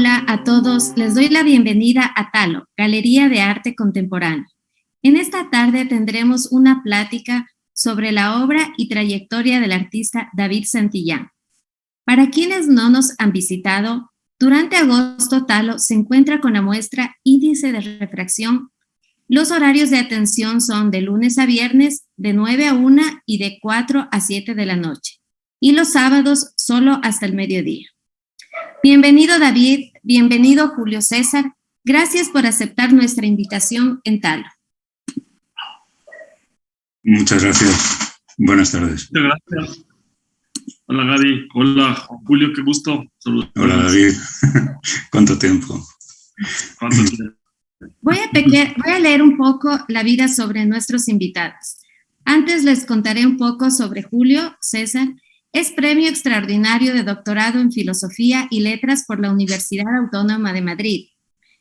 Hola a todos, les doy la bienvenida a Talo, Galería de Arte Contemporáneo. En esta tarde tendremos una plática sobre la obra y trayectoria del artista David Santillán. Para quienes no nos han visitado, durante agosto Talo se encuentra con la muestra Índice de Refracción. Los horarios de atención son de lunes a viernes de 9 a 1 y de 4 a 7 de la noche, y los sábados solo hasta el mediodía. Bienvenido David, bienvenido Julio César, gracias por aceptar nuestra invitación en Talo. Muchas gracias, buenas tardes. Muchas gracias. Hola Gaby, hola Julio, qué gusto. Saludos. Hola David, ¿cuánto tiempo? ¿Cuánto tiempo? Voy a leer un poco la vida sobre nuestros invitados. Antes les contaré un poco sobre Julio César. Es premio extraordinario de doctorado en Filosofía y Letras por la Universidad Autónoma de Madrid.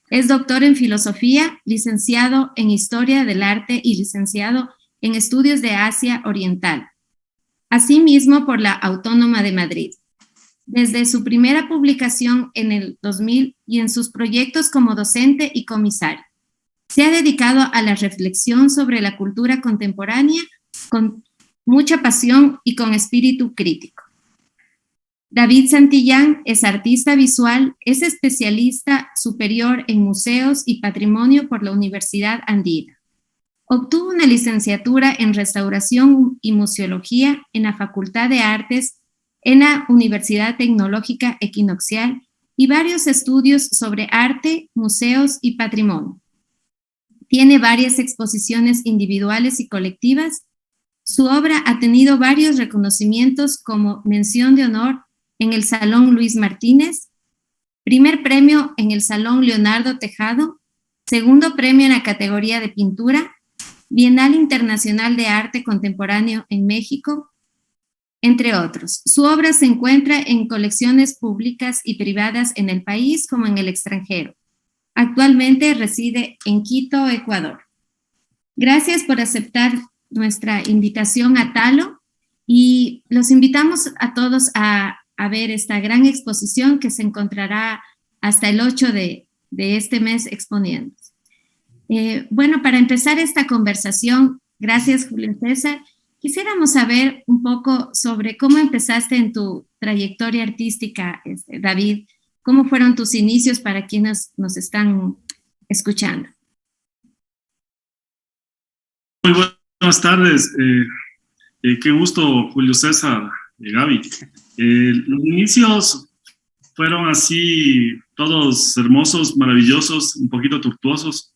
Es doctor en Filosofía, licenciado en Historia del Arte y licenciado en Estudios de Asia Oriental. Asimismo por la Autónoma de Madrid. Desde su primera publicación en el 2000 y en sus proyectos como docente y comisario. Se ha dedicado a la reflexión sobre la cultura contemporánea con mucha pasión y con espíritu crítico. David Santillán es artista visual, es especialista superior en museos y patrimonio por la Universidad Andina. Obtuvo una licenciatura en Restauración y Museología en la Facultad de Artes en la Universidad Tecnológica Equinoccial y varios estudios sobre arte, museos y patrimonio. Tiene varias exposiciones individuales y colectivas. Su obra ha tenido varios reconocimientos como mención de honor en el Salón Luis Martínez, primer premio en el Salón Leonardo Tejado, segundo premio en la categoría de pintura, Bienal Internacional de Arte Contemporáneo en México, entre otros. Su obra se encuentra en colecciones públicas y privadas en el país como en el extranjero. Actualmente reside en Quito, Ecuador. Gracias por aceptar nuestra invitación a Talo y los invitamos a todos a ver esta gran exposición que se encontrará hasta el 8 de este mes exponiéndose. Bueno, para empezar esta conversación, gracias Julio César, quisiéramos saber un poco sobre cómo empezaste en tu trayectoria artística, David. ¿Cómo fueron tus inicios para quienes nos están escuchando? Muy buenas tardes. Qué gusto, Julio César y Gaby. Los inicios fueron así, todos hermosos, maravillosos, un poquito tortuosos.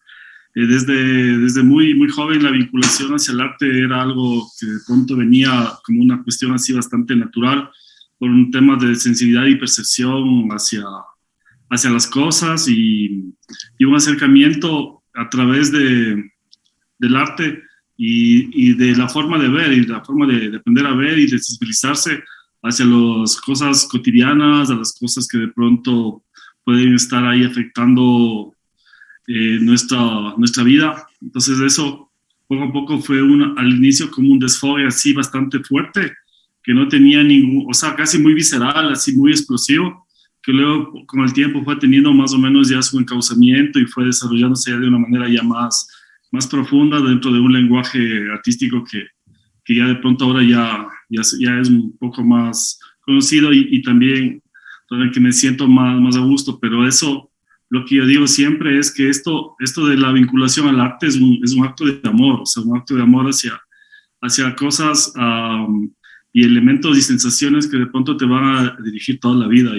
Desde muy joven la vinculación hacia el arte era algo que de pronto venía como una cuestión así bastante natural, por un tema de sensibilidad y percepción hacia las cosas y un acercamiento a través del arte y de la forma de ver y la forma de aprender a ver y de sensibilizarse hacia las cosas cotidianas, a las cosas que de pronto pueden estar ahí afectando nuestra vida. Entonces eso poco a poco fue al inicio como un desfogue así bastante fuerte, que no tenía casi muy visceral, así muy explosivo, que luego con el tiempo fue teniendo más o menos ya su encauzamiento y fue desarrollándose ya de una manera ya más profunda dentro de un lenguaje artístico que ya de pronto ahora ya es un poco más conocido y también que me siento más a gusto, pero eso. Lo que yo digo siempre es que esto de la vinculación al arte es un acto de amor, o sea, un acto de amor hacia cosas y elementos y sensaciones que de pronto te van a dirigir toda la vida.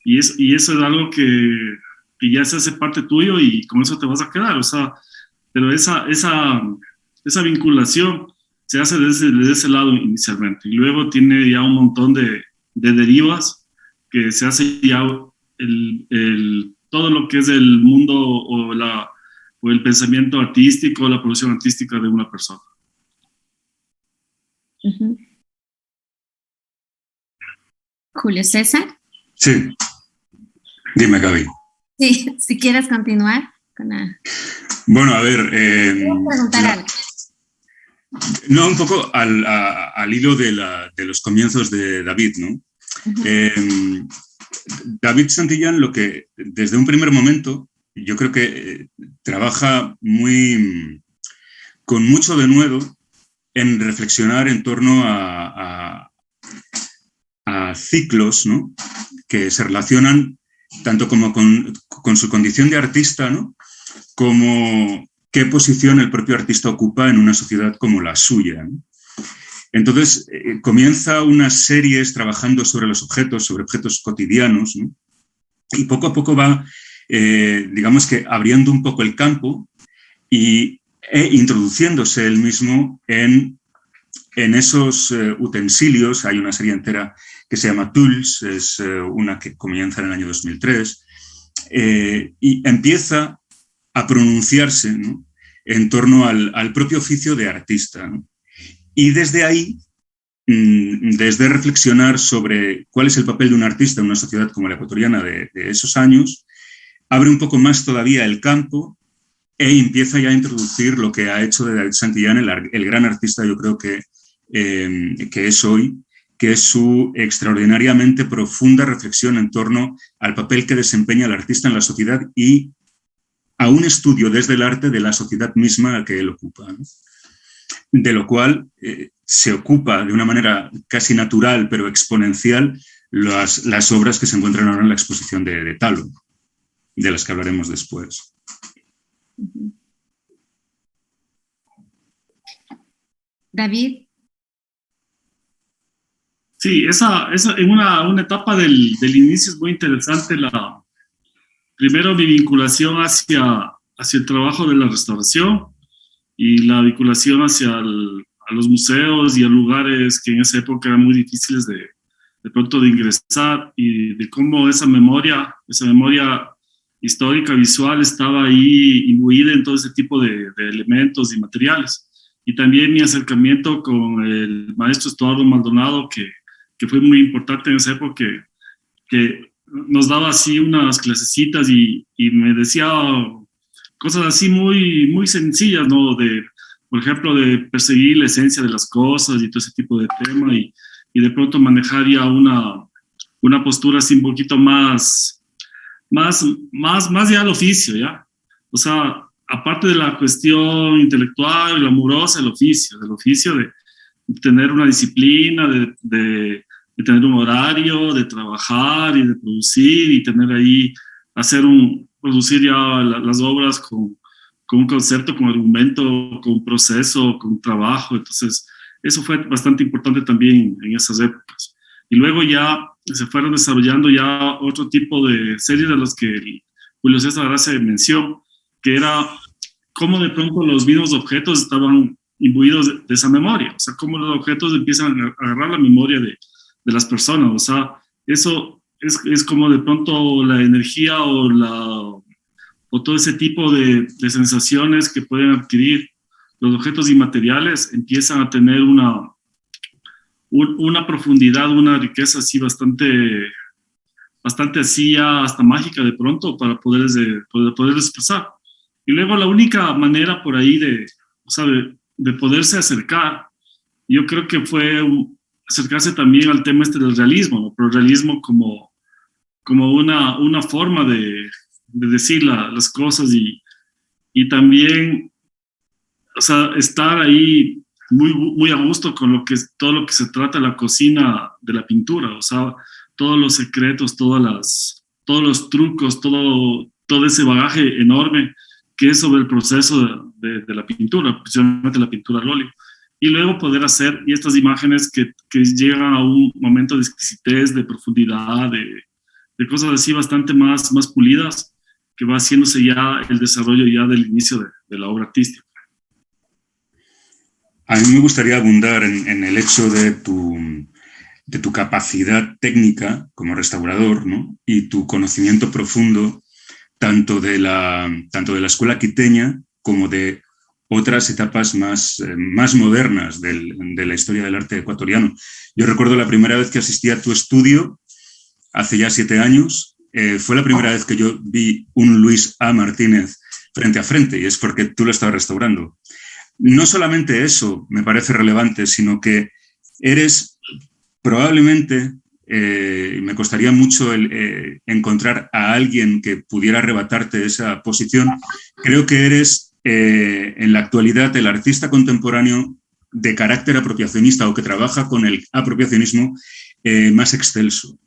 Y eso es algo que ya se hace parte tuyo y con eso te vas a quedar, o sea, pero esa vinculación se hace desde ese lado inicialmente. Y luego tiene ya un montón de derivas que se hace ya todo lo que es el mundo o el pensamiento artístico, la producción artística de una persona. Uh-huh. Julio César. Sí, dime Gaby. Sí, si quieres continuar con la... Bueno, a ver... ¿Puedo preguntar algo? No, un poco al hilo de los comienzos de David, ¿no? Uh-huh. David Santillán lo que, desde un primer momento, yo creo que trabaja con mucho denuedo en reflexionar en torno a ciclos, ¿no?, que se relacionan tanto como con su condición de artista, ¿no?, como qué posición el propio artista ocupa en una sociedad como la suya, ¿no? Entonces, comienza unas series trabajando sobre objetos cotidianos, ¿no?, y poco a poco va, digamos que abriendo un poco el campo e introduciéndose él mismo en esos utensilios. Hay una serie entera que se llama Tools, es una que comienza en el año 2003, y empieza a pronunciarse, ¿no?, en torno al propio oficio de artista, ¿no? Y desde ahí, desde reflexionar sobre cuál es el papel de un artista en una sociedad como la ecuatoriana de esos años, abre un poco más todavía el campo e empieza ya a introducir lo que ha hecho de David Santillán el gran artista, yo creo que es hoy, que es su extraordinariamente profunda reflexión en torno al papel que desempeña el artista en la sociedad y a un estudio desde el arte de la sociedad misma a que él ocupa, ¿no? De lo cual se ocupa de una manera casi natural, pero exponencial, las obras que se encuentran ahora en la exposición de Talo, de las que hablaremos después. David. Sí, esa en una etapa del inicio es muy interesante. Primero, mi vinculación hacia el trabajo de la restauración y la vinculación a los museos y a lugares que en esa época eran muy difíciles de pronto de ingresar, y de cómo esa memoria histórica, visual, estaba ahí imbuida en todo ese tipo de elementos y materiales. Y también mi acercamiento con el maestro Estuardo Maldonado, que fue muy importante en esa época, que nos daba así unas clasecitas y me decía cosas así muy, muy sencillas, ¿no? Por ejemplo, de perseguir la esencia de las cosas y todo ese tipo de tema, y de pronto manejar ya una postura así un poquito más ya al oficio, ¿ya? O sea, aparte de la cuestión intelectual y la amorosa, del oficio de tener una disciplina, de tener un horario, de trabajar y de producir y tener ahí, producir ya las obras con un concepto, con argumento, con un proceso, con un trabajo. Entonces, eso fue bastante importante también en esas épocas. Y luego ya se fueron desarrollando ya otro tipo de series de las que Julio César hace mención, que era cómo de pronto los mismos objetos estaban imbuidos de esa memoria. O sea, cómo los objetos empiezan a agarrar la memoria de las personas. O sea, eso es como de pronto la energía o todo ese tipo de sensaciones que pueden adquirir los objetos inmateriales, empiezan a tener una profundidad, una riqueza así bastante así ya hasta mágica de pronto para poder expresar. Y luego la única manera por ahí de poderse acercar, yo creo que fue acercarse también al tema del realismo, ¿no? Pero el realismo como una forma de decir las cosas y también, o sea, estar ahí muy, muy a gusto con todo lo que se trata de la cocina de la pintura. O sea, todos los secretos, todos los trucos, todo ese bagaje enorme que es sobre el proceso de la pintura, principalmente la pintura al óleo. Y luego poder hacer estas imágenes que llegan a un momento de exquisitez, de profundidad, de cosas así bastante más pulidas, que va haciéndose ya el desarrollo ya del inicio de la obra artística. A mí me gustaría abundar en el hecho de tu capacidad técnica como restaurador, ¿no? Y tu conocimiento profundo tanto de la escuela quiteña como de otras etapas más modernas de la historia del arte ecuatoriano. Yo recuerdo la primera vez que asistí a tu estudio, hace ya 7 años, fue la primera vez que yo vi un Luis A. Martínez frente a frente, y es porque tú lo estabas restaurando. No solamente eso me parece relevante, sino que eres probablemente me costaría mucho encontrar a alguien que pudiera arrebatarte esa posición. Creo que eres, en la actualidad, el artista contemporáneo de carácter apropiacionista o que trabaja con el apropiacionismo más excelso.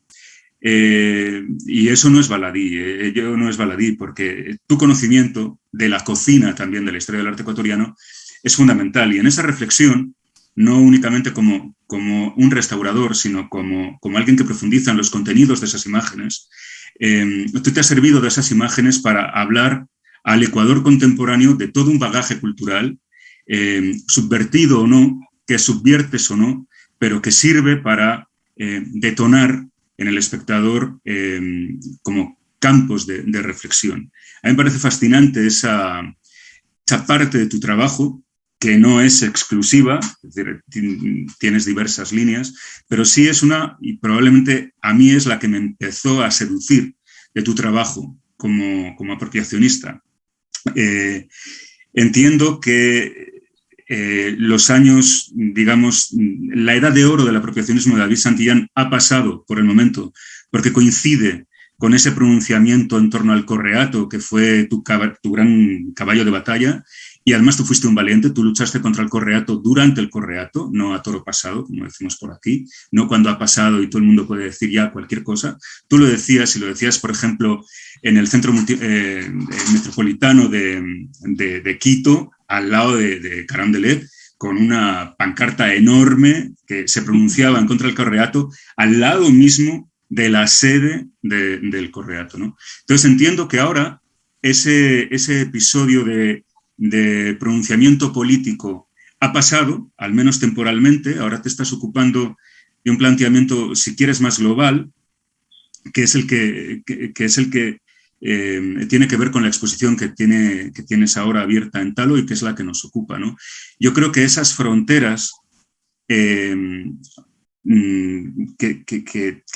Y eso no es baladí, no es baladí, porque tu conocimiento de la cocina también de la historia del arte ecuatoriano es fundamental. Y en esa reflexión, no únicamente como un restaurador, sino como alguien que profundiza en los contenidos de esas imágenes, tú te has servido de esas imágenes para hablar al Ecuador contemporáneo de todo un bagaje cultural, subvertido o no, que subviertes o no, pero que sirve para detonar en el espectador como campos de reflexión. A mí me parece fascinante esa parte de tu trabajo, que no es exclusiva, es decir, tienes diversas líneas, pero sí es una, y probablemente a mí es la que me empezó a seducir de tu trabajo como apropiacionista. Entiendo que los años, digamos, la edad de oro del apropiacionismo de David Santillán ha pasado por el momento, porque coincide con ese pronunciamiento en torno al correato, que fue tu gran caballo de batalla, y además tú fuiste un valiente, tú luchaste contra el correato durante el correato, no a toro pasado, como decimos por aquí, no cuando ha pasado y todo el mundo puede decir ya cualquier cosa. Tú lo decías, y lo decías, por ejemplo, en el centro metropolitano de Quito, al lado de Carondelet, con una pancarta enorme que se pronunciaba en contra del correato, al lado mismo de la sede del correato, ¿no? Entonces entiendo que ahora ese episodio de pronunciamiento político ha pasado, al menos temporalmente. Ahora te estás ocupando de un planteamiento, si quieres, más global, que es el que tiene que ver con la exposición que tienes ahora abierta en Talo y que es la que nos ocupa, ¿no? Yo creo que esas fronteras que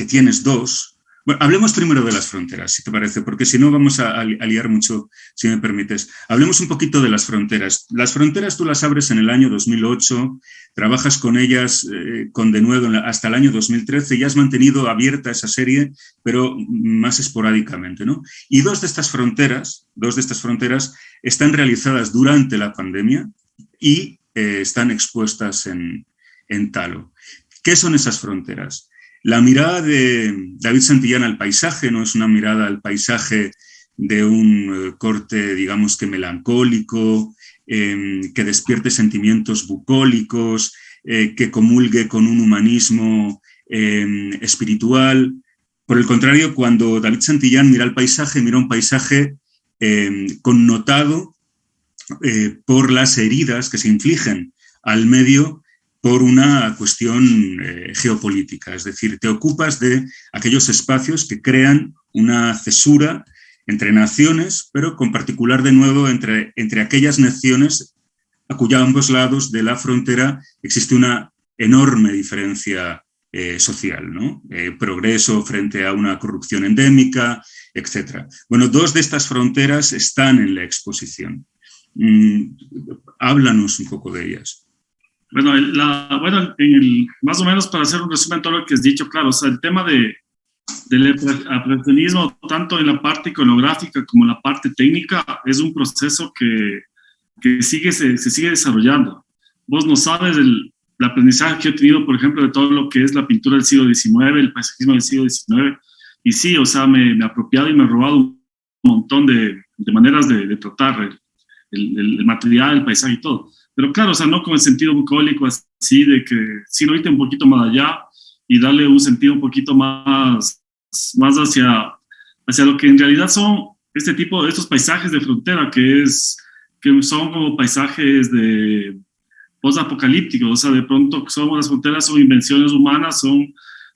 tienes dos. Bueno, hablemos primero de las fronteras, si te parece, porque si no vamos a liar mucho, si me permites. Hablemos un poquito de las fronteras. Las fronteras tú las abres en el año 2008, trabajas con ellas con denuedo hasta el año 2013 y has mantenido abierta esa serie, pero más esporádicamente, ¿no? Y dos de estas fronteras están realizadas durante la pandemia y están expuestas en Talo. ¿Qué son esas fronteras? La mirada de David Santillán al paisaje no es una mirada al paisaje de un corte, digamos que melancólico, que despierte sentimientos bucólicos, que comulgue con un humanismo espiritual. Por el contrario, cuando David Santillán mira el paisaje, mira un paisaje connotado por las heridas que se infligen al medio por una cuestión geopolítica, es decir, te ocupas de aquellos espacios que crean una cesura entre naciones, pero con particular de nuevo entre aquellas naciones a cuyos ambos lados de la frontera existe una enorme diferencia social, ¿no? Progreso frente a una corrupción endémica, etc. Bueno, dos de estas fronteras están en la exposición. Háblanos un poco de ellas. Bueno, más o menos para hacer un resumen de todo lo que has dicho, claro, o sea, el tema del apropiacionismo, tanto en la parte iconográfica como en la parte técnica, es un proceso que se sigue desarrollando. Vos no sabes el aprendizaje que he tenido, por ejemplo, de todo lo que es la pintura del siglo XIX, el paisajismo del siglo XIX, y sí, o sea, me he apropiado y me he robado un montón de maneras de tratar el material, el paisaje y todo. Pero claro, o sea, no con el sentido bucólico así de que, sino irte un poquito más allá y darle un sentido un poquito más hacia lo que en realidad son estos paisajes de frontera, que son como paisajes de post-apocalípticos. O sea, de pronto las fronteras son invenciones humanas,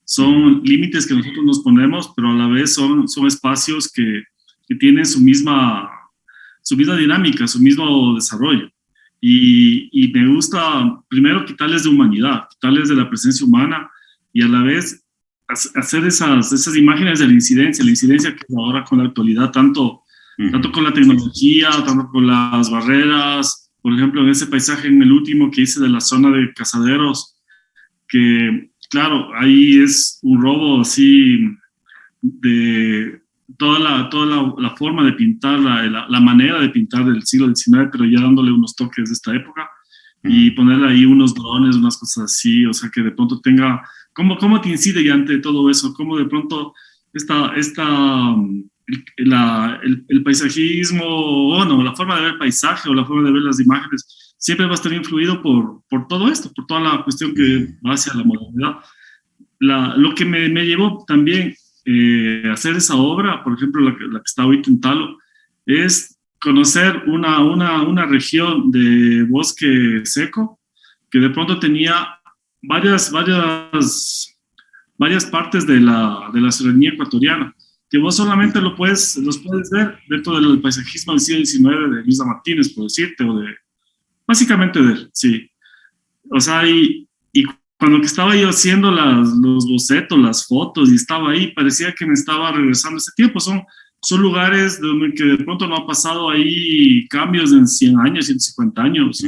son límites que nosotros nos ponemos, pero a la vez son espacios que tienen su misma dinámica, su mismo desarrollo. Y me gusta primero quitarles de humanidad, quitarles de la presencia humana y a la vez hacer esas imágenes de la incidencia que ahora con la actualidad, tanto con la tecnología, tanto con las barreras. Por ejemplo, en ese paisaje, en el último que hice de la zona de Casaderos, que claro, ahí es un robo así de toda la forma de pintar, la manera de pintar del siglo XIX, pero ya dándole unos toques de esta época y ponerle ahí unos drones, unas cosas así, o sea, que de pronto tenga, ¿cómo te incide ya ante todo eso? ¿Cómo de pronto el paisajismo, o no, la forma de ver el paisaje o la forma de ver las imágenes siempre va a estar influido por todo esto, por toda la cuestión que va hacia la modernidad? Lo que me llevó también a hacer esa obra, por ejemplo, la que está ahorita en Talo, es conocer una región de bosque seco que de pronto tenía varias partes de la serranía ecuatoriana, que vos solamente los puedes ver dentro del paisajismo del siglo XIX de Luisa Martínez, por decirte, básicamente de él, sí. O sea, y cuando que estaba yo haciendo los bocetos, las fotos, y estaba ahí, parecía que me estaba regresando ese tiempo. Son lugares donde que de pronto no ha pasado ahí cambios en 100 años, 150 años.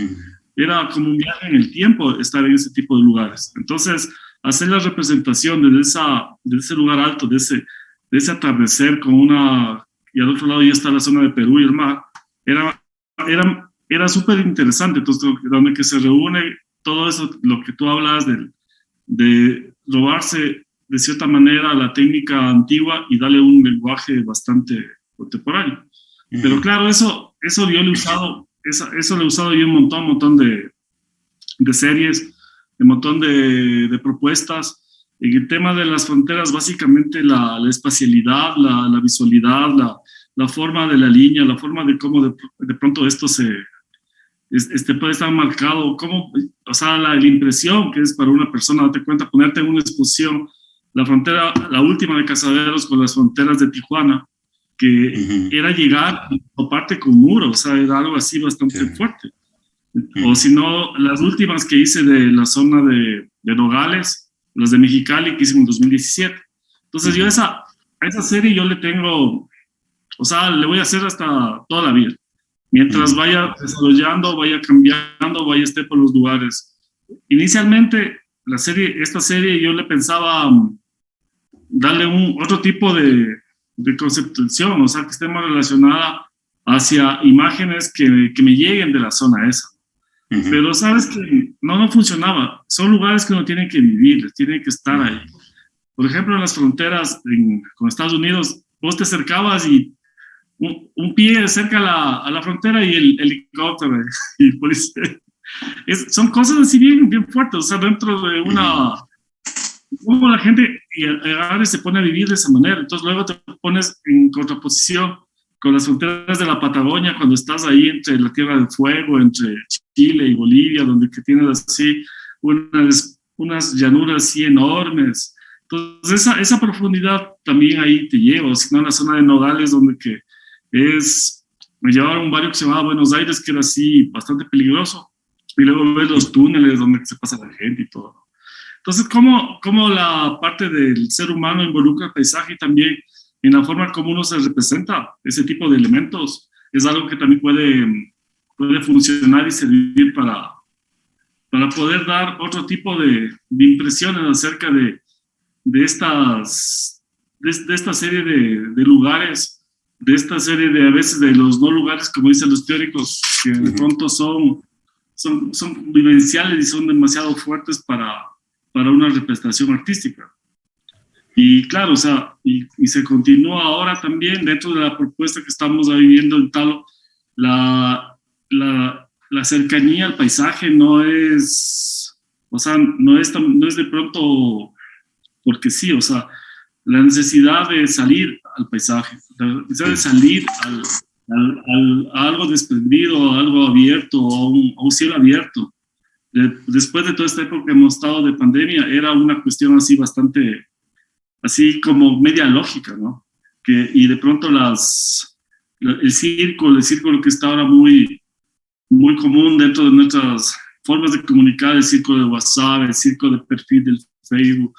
Era como un viaje en el tiempo estar en ese tipo de lugares. Entonces, hacer la representación de ese lugar alto, de ese atardecer y al otro lado ya está la zona de Perú y el mar, era súper interesante. Entonces, donde que se reúne todo eso, lo que tú hablas de robarse de cierta manera la técnica antigua y darle un lenguaje bastante contemporáneo. Pero claro, eso yo lo he usado, eso lo he usado yo un montón de series, un montón de propuestas. En el tema de las fronteras, básicamente la espacialidad, la visualidad, la forma de la línea, la forma de cómo de pronto esto puede estar marcado, o sea, la impresión que es para una persona, date cuenta, ponerte en una exposición, la frontera, la última de Casaderos con las fronteras de Tijuana, que era llegar a parte con muro, o sea, era algo así bastante fuerte. O si no, las últimas que hice de la zona de Nogales, las de Mexicali, que hice en 2017. Entonces yo a esa serie yo le tengo, o sea, le voy a hacer hasta toda la vida. Mientras vaya desarrollando, vaya cambiando, vaya esté por los lugares. Inicialmente, esta serie yo le pensaba darle otro tipo de conceptualización, o sea, que esté más relacionada hacia imágenes que me lleguen de la zona esa. Pero sabes que no funcionaba. Son lugares que uno tiene que vivir, tiene que estar ahí. Por ejemplo, en las fronteras con Estados Unidos, vos te acercabas y un pie cerca a la frontera y el helicóptero y el policía. Son cosas así bien fuertes, o sea, dentro de cómo la gente se pone a vivir de esa manera. Entonces luego te pones en contraposición con las fronteras de la Patagonia, cuando estás ahí entre la Tierra del Fuego, entre Chile y Bolivia, donde que tienes así unas llanuras así enormes. Entonces esa profundidad también ahí te lleva, o si no, en la zona de Nogales, donde que me llevaron a un barrio que se llamaba Buenos Aires, que era así bastante peligroso, y luego ves los túneles donde se pasa la gente y todo. Entonces, ¿cómo la parte del ser humano involucra el paisaje y también en la forma como uno se representa ese tipo de elementos? Es algo que también puede funcionar y servir para poder dar otro tipo de impresiones acerca de esta serie de lugares, de esta serie a veces de los no lugares, como dicen los teóricos, que de pronto son vivenciales y son demasiado fuertes para una representación artística. Y claro, o sea, y se continúa ahora también dentro de la propuesta que estamos viviendo en Talo, la cercanía al paisaje no es de pronto porque sí, o sea, la necesidad de salir al paisaje, la necesidad de salir a algo desprendido, a algo abierto, a un cielo abierto. Después de toda esta época que hemos estado de pandemia, era una cuestión así bastante, así como media lógica, ¿no? Y de pronto el círculo que está ahora muy, muy común dentro de nuestras formas de comunicar, el círculo de WhatsApp, el círculo de perfil del Facebook,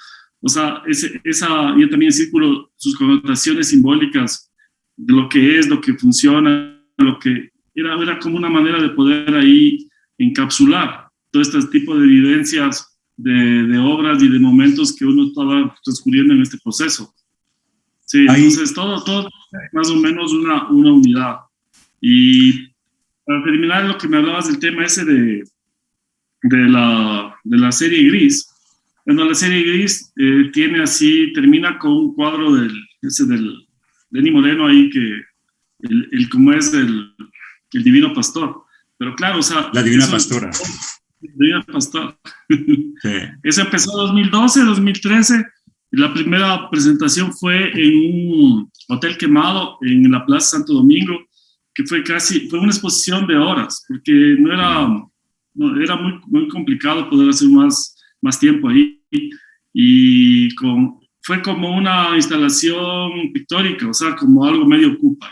o sea, y también el círculo, sus connotaciones simbólicas de lo que es, lo que funciona, lo que era como una manera de poder ahí encapsular todo este tipo de vivencias de obras y de momentos que uno estaba transcurriendo en este proceso. Sí, entonces todo más o menos una unidad. Y para terminar, lo que me hablabas del tema ese de la serie Gris. Bueno, la serie Gris termina con un cuadro del Lenny Moreno ahí, como es el Divino Pastor. Pero claro, o sea... La Divina Pastora. Divina Pastor. Sí. Eso empezó en 2012, 2013. La primera presentación fue en un hotel quemado en la Plaza Santo Domingo, que fue una exposición de horas, porque era muy, muy complicado poder hacer más tiempo ahí. Y fue como una instalación pictórica, o sea, como algo medio Cupa.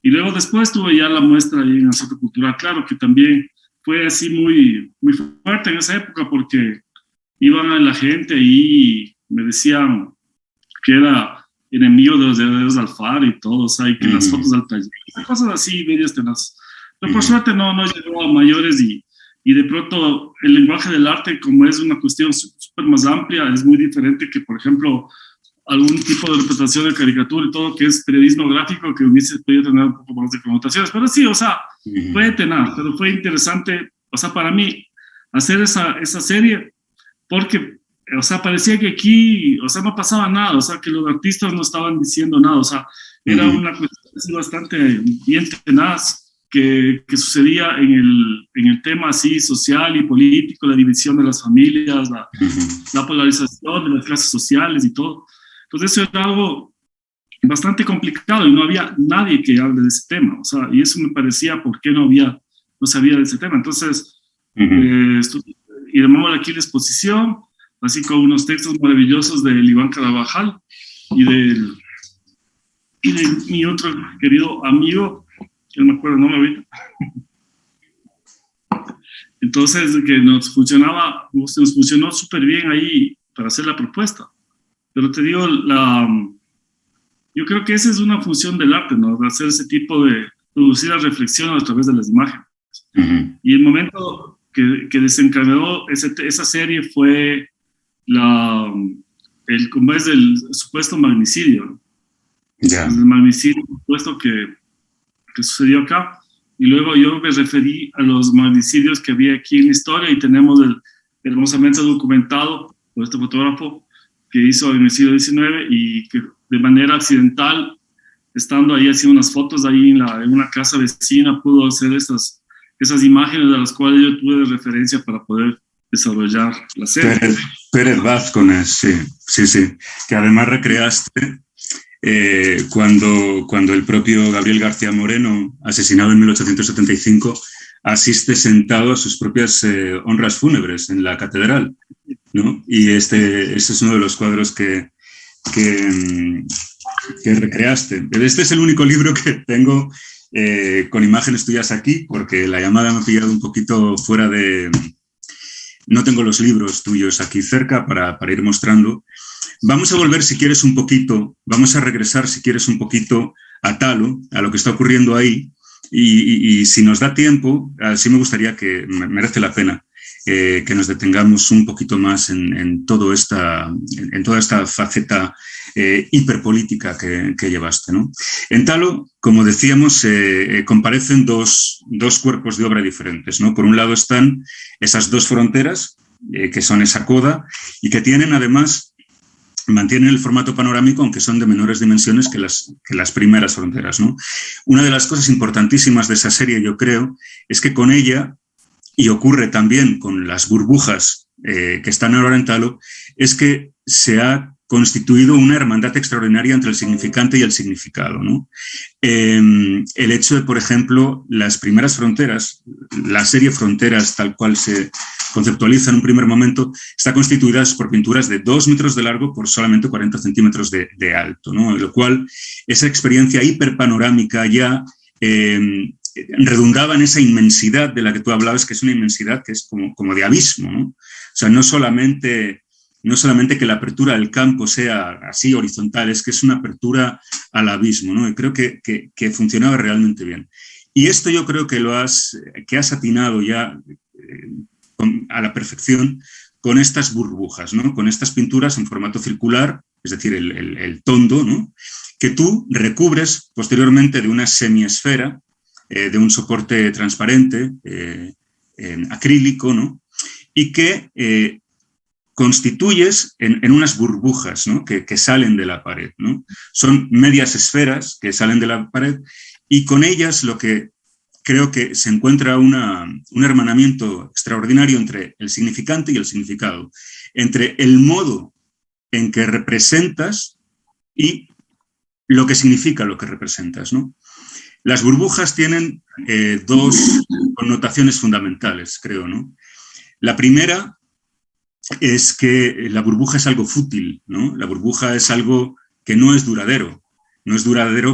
Y luego después tuve ya la muestra ahí en el Centro Cultural, claro, que también fue así muy, muy fuerte en esa época, porque iban a la gente ahí y me decían que era enemigo de los herederos de Alfaro y todo, o sea, y que las fotos del taller, cosas así, medias tenaz. Pero por suerte no llegó a mayores y de pronto el lenguaje del arte, como es una cuestión súper más amplia, es muy diferente que, por ejemplo, algún tipo de interpretación de caricatura y todo, que es periodismo gráfico, que hubiese podido tener un poco más de connotaciones. Pero sí, o sea, fue tenaz, pero fue interesante, o sea, para mí, hacer esa serie, porque, o sea, parecía que aquí, o sea, no pasaba nada, o sea, que los artistas no estaban diciendo nada, o sea, era una cuestión bastante bien tenaz, que sucedía en el tema así social y político, la división de las familias, la polarización de las clases sociales y todo. Entonces eso era algo bastante complicado y no había nadie que hable de ese tema, o sea, y eso me parecía por qué no sabía de ese tema. Entonces, y armamos aquí la exposición, así con unos textos maravillosos de Iván Carabajal y de mi otro querido amigo, que no me acuerdo el nombre ahorita. Entonces, que nos funcionó súper bien ahí para hacer la propuesta. Pero te digo, yo creo que esa es una función del arte, ¿no? De hacer ese tipo de producir la reflexión a través de las imágenes. Y el momento que desencadenó esa serie fue como es el supuesto magnicidio, ¿no? El magnicidio supuesto que sucedió acá, y luego yo me referí a los magnicidios que había aquí en la historia, y tenemos hermosamente documentado por este fotógrafo que hizo en el siglo XIX y que de manera accidental, estando ahí haciendo unas fotos ahí en una casa vecina, pudo hacer esas imágenes de las cuales yo tuve de referencia para poder desarrollar la serie. Pérez Vázquez, sí, que además recreaste cuando el propio Gabriel García Moreno, asesinado en 1875, asiste sentado a sus propias honras fúnebres en la catedral, ¿no? Y este es uno de los cuadros que recreaste. Este es el único libro que tengo con imágenes tuyas aquí, porque la llamada me ha pillado un poquito fuera de... No tengo los libros tuyos aquí cerca para ir mostrando. Vamos a volver, si quieres, vamos a regresar, si quieres, un poquito a Talo, a lo que está ocurriendo ahí, y si nos da tiempo, sí me gustaría que merece la pena que nos detengamos un poquito más en toda esta faceta hiperpolítica que llevaste, ¿no? En Talo, como decíamos, comparecen dos cuerpos de obra diferentes, ¿no? Por un lado están esas dos fronteras, que son esa coda, y que tienen además... mantienen el formato panorámico, aunque son de menores dimensiones que las primeras fronteras, ¿no? Una de las cosas importantísimas de esa serie, yo creo, es que con ella, y ocurre también con las burbujas que están ahora en Talo, es que se ha constituido una hermandad extraordinaria entre el significante y el significado, ¿no? El hecho de, por ejemplo, las primeras fronteras, la serie Fronteras, tal cual se conceptualiza en un primer momento, está constituida por pinturas de 2 metros de largo por solamente 40 centímetros de alto, ¿no? Lo cual, esa experiencia hiperpanorámica ya redundaba en esa inmensidad de la que tú hablabas, que es una inmensidad que es como de abismo, ¿no? O sea, no solamente que la apertura del campo sea así horizontal, es que es una apertura al abismo, ¿no? Y creo que funcionaba realmente bien. Y esto yo creo que has atinado ya a la perfección con estas burbujas, ¿no? Con estas pinturas en formato circular, es decir, el tondo, ¿no? Que tú recubres posteriormente de una semiesfera, de un soporte transparente, acrílico, ¿no? Y que constituyes en unas burbujas, ¿no? que salen de la pared, ¿no? Son medias esferas que salen de la pared y con ellas lo que creo que se encuentra un hermanamiento extraordinario entre el significante y el significado, entre el modo en que representas y lo que significa lo que representas, ¿no? Las burbujas tienen dos connotaciones fundamentales, creo, ¿no? La primera es que la burbuja es algo fútil, ¿no? La burbuja es algo que no es duradero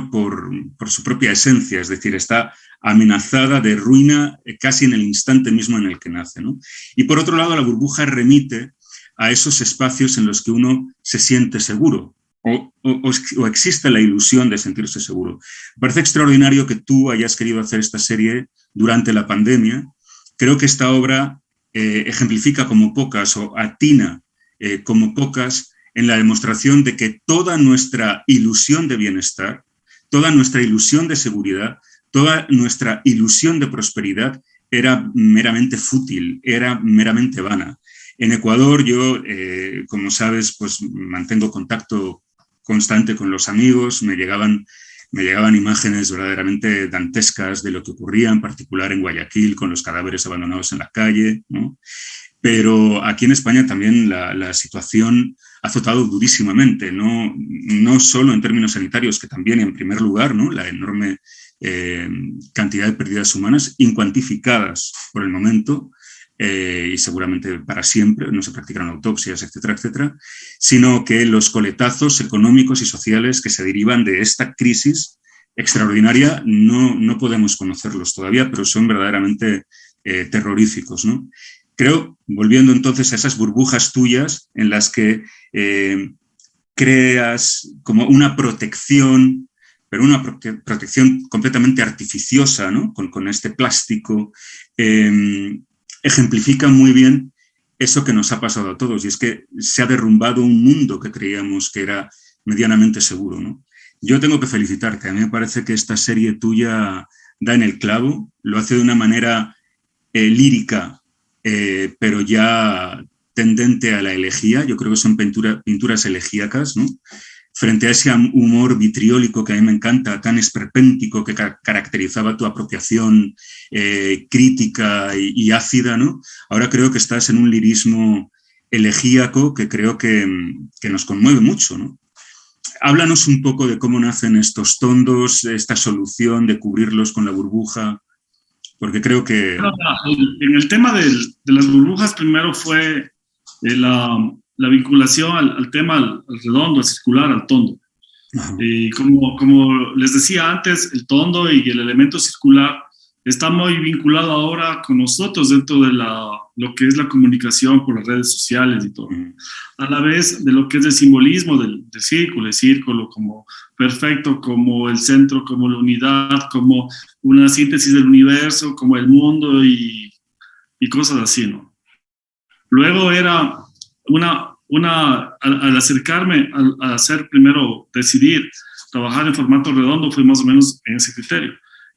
por su propia esencia, es decir, está amenazada de ruina casi en el instante mismo en el que nace, ¿no? Y por otro lado, la burbuja remite a esos espacios en los que uno se siente seguro o existe la ilusión de sentirse seguro. Parece extraordinario que tú hayas querido hacer esta serie durante la pandemia. Creo que esta obra ejemplifica como pocas o atina como pocas en la demostración de que toda nuestra ilusión de bienestar, toda nuestra ilusión de seguridad, toda nuestra ilusión de prosperidad era meramente fútil, era meramente vana. En Ecuador yo, como sabes, pues mantengo contacto constante con los amigos, me llegaban imágenes verdaderamente dantescas de lo que ocurría, en particular en Guayaquil, con los cadáveres abandonados en la calle, ¿no? Pero aquí en España también la situación ha azotado durísimamente, no solo en términos sanitarios, que también en primer lugar, ¿no? La enorme cantidad de pérdidas humanas incuantificadas por el momento, y seguramente para siempre, no se practicarán autopsias, etcétera, etcétera, sino que los coletazos económicos y sociales que se derivan de esta crisis extraordinaria no podemos conocerlos todavía, pero son verdaderamente terroríficos, ¿no? Creo, volviendo entonces a esas burbujas tuyas en las que creas como una protección, pero una protección completamente artificiosa, ¿no? Con este plástico, ejemplifica muy bien eso que nos ha pasado a todos, y es que se ha derrumbado un mundo que creíamos que era medianamente seguro, ¿no? Yo tengo que felicitarte, a mí me parece que esta serie tuya da en el clavo, lo hace de una manera lírica, pero ya tendente a la elegía. Yo creo que son pinturas elegíacas, ¿no? Frente a ese humor vitriólico que a mí me encanta, tan esperpéntico, que caracterizaba tu apropiación crítica y ácida, ¿no? Ahora creo que estás en un lirismo elegíaco que creo que nos conmueve mucho, ¿no? Háblanos un poco de cómo nacen estos tondos, esta solución de cubrirlos con la burbuja, porque creo que... En el tema de las burbujas, primero fue la vinculación al tema, al redondo, al circular, al tondo. Y como les decía antes, el tondo y el elemento circular está muy vinculado ahora con nosotros dentro de lo que es la comunicación por las redes sociales y todo. A la vez de lo que es el simbolismo del círculo, el círculo como perfecto, como el centro, como la unidad, como una síntesis del universo, como el mundo y cosas así, ¿no? Luego era al acercarme, al hacer primero, decidir trabajar en formato redondo, fue más o menos en ese criterio.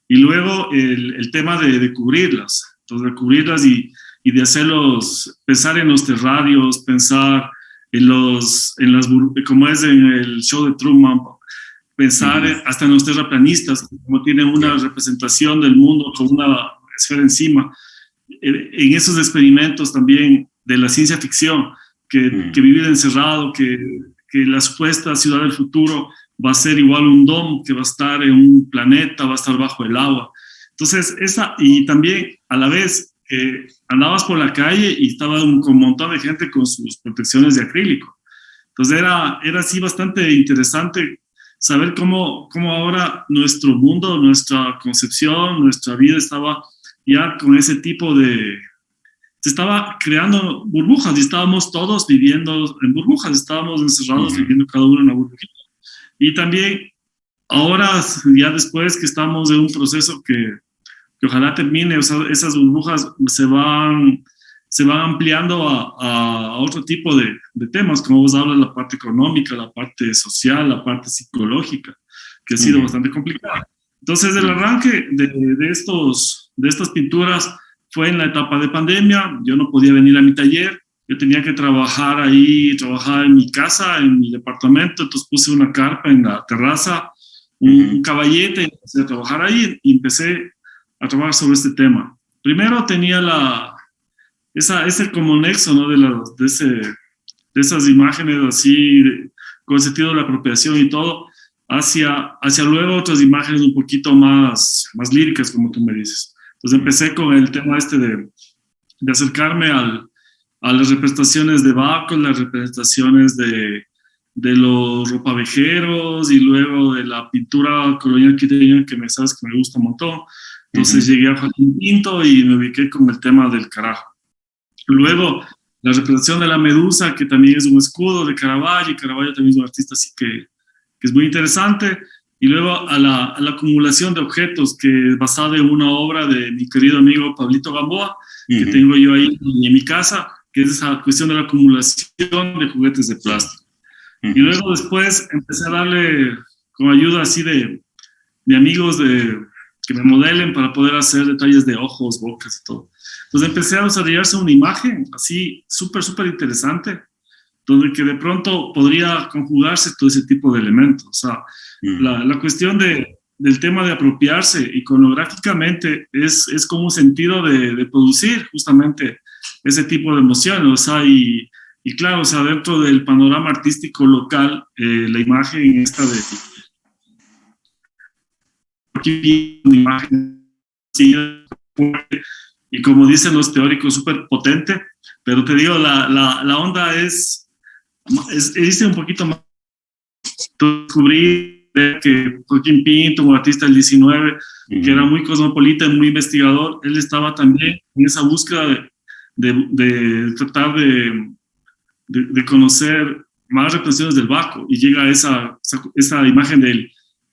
Y luego el tema de cubrirlas, entonces de cubrirlas y de hacerlos, pensar en los terrarios, pensar como es en el show de Truman, pensar hasta en los terraplanistas, como tienen una representación del mundo con una esfera encima, en esos experimentos también de la ciencia ficción, que vivir encerrado, que la supuesta ciudad del futuro va a ser igual un domo, que va a estar en un planeta, va a estar bajo el agua. Entonces, y también a la vez andabas por la calle y estaba con un montón de gente con sus protecciones de acrílico. Entonces era así bastante interesante saber cómo ahora nuestro mundo, nuestra concepción, nuestra vida estaba ya con ese tipo se estaba creando burbujas y estábamos todos viviendo en burbujas, estábamos encerrados viviendo cada uno en una burbujita. Y también ahora, ya después que estamos en un proceso que ojalá termine, o sea, esas burbujas se van se van ampliando a otro tipo de temas, como vos hablas, la parte económica, la parte social, la parte psicológica, que ha sido bastante complicada. Entonces, el arranque de estas pinturas fue en la etapa de pandemia. Yo no podía venir a mi taller, yo tenía que trabajar en mi casa, en mi departamento, entonces puse una carpa en la terraza, un caballete, y empecé a trabajar ahí y empecé a trabajar sobre este tema. Primero tenía ese como nexo, ¿no? de esas imágenes así, con el sentido de la apropiación y todo, hacia luego otras imágenes un poquito más líricas, como tú me dices. Entonces empecé con el tema de acercarme a las representaciones de Baco, las representaciones de los ropavejeros y luego de la pintura colonial quiteña, que sabes que me gusta un montón. Entonces llegué a Joaquín Pinto y me ubiqué con el tema del carajo. Luego la representación de la medusa, que también es un escudo de Caravaggio, y Caravaggio también es un artista así que es muy interesante. Y luego a la acumulación de objetos, que es basada en una obra de mi querido amigo Pablito Gamboa, que tengo yo ahí en mi casa, que es esa cuestión de la acumulación de juguetes de plástico. Y luego después empecé a darle con ayuda así de amigos que me modelen para poder hacer detalles de ojos, bocas y todo. Entonces empecé a desarrollarse una imagen así súper interesante, donde que de pronto podría conjugarse todo ese tipo de elementos. O sea, la cuestión del tema de apropiarse iconográficamente es como un sentido de producir justamente ese tipo de emociones. O sea, y claro, o sea, dentro del panorama artístico local, la imagen esta de una imagen así, y como dicen los teóricos, súper potente, pero te digo, la onda es un poquito más. Descubrí que Joaquín Pinto, un artista del 19, que era muy cosmopolita, muy investigador, él estaba también en esa búsqueda de tratar de conocer más representaciones del Baco, y llega a esa imagen del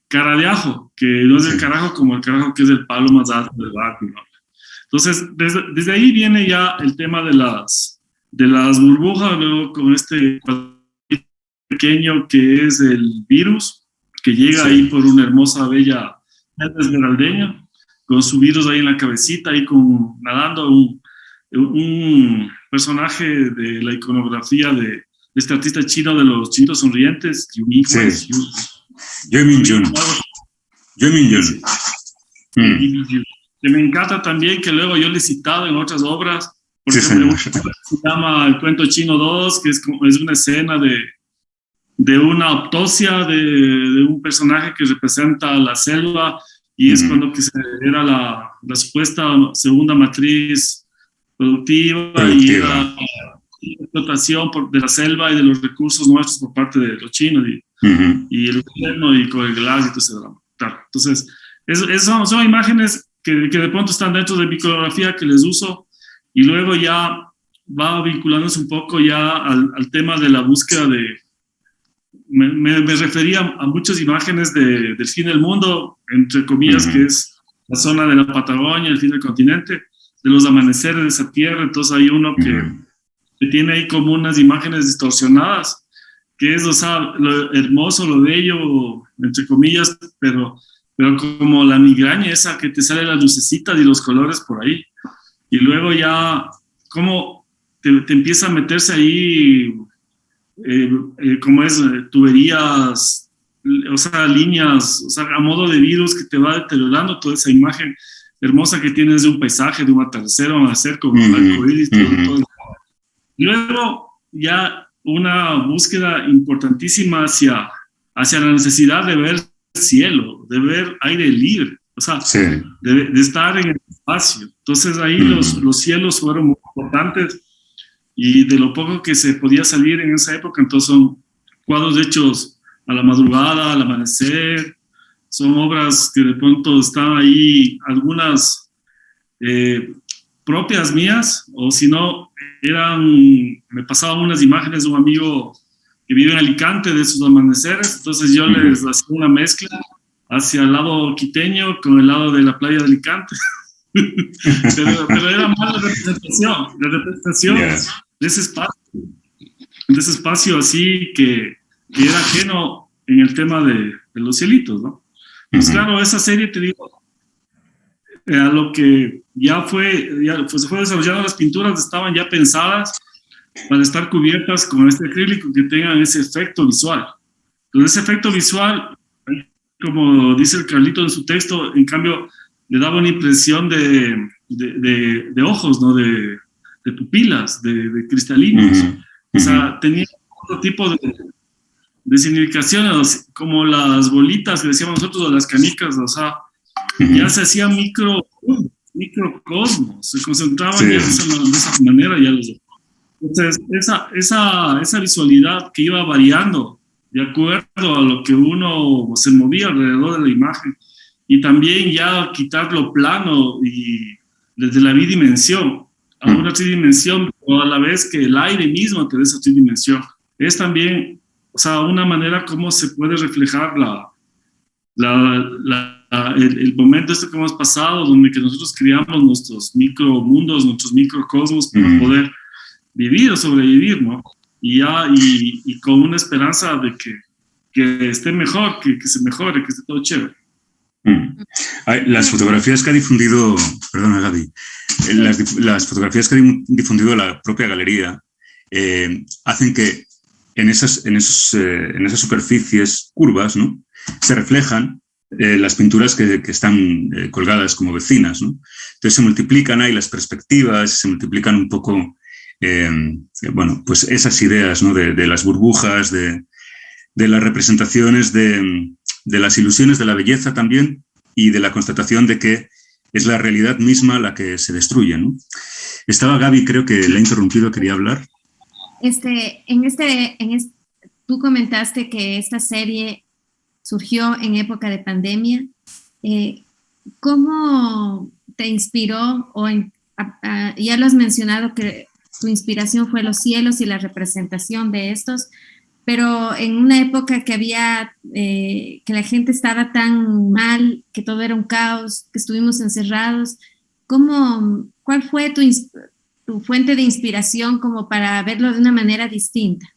cara de ajo, que no es el carajo como el carajo que es el palo más alto del Baco, ¿no? Entonces, desde ahí viene ya el tema de las burbujas, luego con este pequeño que es el virus, que llega ahí por una hermosa, bella esmeraldeña, con su virus ahí en la cabecita, ahí nadando un personaje de la iconografía de este artista chino de los chinitos sonrientes, Yumin Jun. Que me encanta también, que luego yo le he citado en otras obras. Por ejemplo, se llama El Cuento Chino 2, que es una escena de una autopsia de un personaje que representa la selva, y es cuando que era la supuesta segunda matriz productiva. Y la explotación de la selva y de los recursos nuestros por parte de los chinos y el gobierno y con el gas y todo ese drama. Claro. Entonces, son imágenes que de pronto están dentro de mi iconografía, que les uso, y luego ya va vinculándose un poco ya al tema de la búsqueda me refería a muchas imágenes del fin del mundo, entre comillas, que es la zona de la Patagonia, el fin del continente, de los amaneceres de esa tierra. Entonces hay uno que tiene ahí como unas imágenes distorsionadas, que es, o sea, lo hermoso, lo bello, entre comillas, pero como la migraña esa que te sale las lucecitas y los colores por ahí. Y luego ya, como te empieza a meterse ahí, como es, tuberías, o sea, líneas, o sea, a modo de virus, que te va deteriorando toda esa imagen hermosa que tienes de un paisaje, de un atardecer o un amanecer, como el arcoíris, todo. Y luego ya una búsqueda importantísima hacia la necesidad de ver cielo, de ver aire libre, o sea, de estar en el espacio. Entonces ahí los cielos fueron muy importantes, y de lo poco que se podía salir en esa época, entonces son cuadros hechos a la madrugada, al amanecer, son obras que de pronto están ahí, algunas propias mías, o si no, me pasaban unas imágenes de un amigo que vive en Alicante, de sus amaneceres, entonces yo les hacía una mezcla hacia el lado quiteño con el lado de la playa de Alicante. pero era más la representación Yeah. de ese espacio así que era ajeno en el tema de los cielitos, ¿no? Pues claro, esa serie, te digo, a lo que se fue desarrollando, las pinturas estaban ya pensadas para estar cubiertas con este acrílico que tengan ese efecto visual. Entonces, ese efecto visual, como dice el Carlito en su texto, en cambio, le daba una impresión de ojos, ¿no? De pupilas, de cristalinos. O sea, tenía otro tipo de significaciones, como las bolitas que decíamos nosotros, o las canicas, o sea, ya se hacían microcosmos, se concentraban ya de esa manera. Entonces, esa visualidad que iba variando de acuerdo a lo que uno se movía alrededor de la imagen, y también ya quitar lo plano y desde la bidimensión a una tridimensión, o a la vez que el aire mismo te dé esa tridimensión. Es también, o sea, una manera como se puede reflejar el momento este que hemos pasado, donde que nosotros creamos nuestros micromundos, nuestros microcosmos para poder vivir o sobrevivir, ¿no? Y con una esperanza de que esté mejor, que se mejore, que esté todo chévere. Las fotografías que ha difundido, perdona Gaby, las fotografías que ha difundido la propia galería hacen que en esas superficies curvas, ¿no?, se reflejan las pinturas que están colgadas como vecinas, ¿no? Entonces se multiplican ahí las perspectivas, se multiplican un poco, bueno, pues esas ideas, ¿no?, de las burbujas, de las representaciones, de las ilusiones de la belleza también, y de la constatación de que es la realidad misma la que se destruye, ¿no? Estaba Gaby, creo que le ha interrumpido, quería hablar. Tú comentaste que esta serie surgió en época de pandemia. ¿Cómo te inspiró? Ya lo has mencionado que tu inspiración fue los cielos y la representación de estos, pero en una época que que la gente estaba tan mal, que todo era un caos, que estuvimos encerrados, ¿cuál fue tu fuente de inspiración como para verlo de una manera distinta?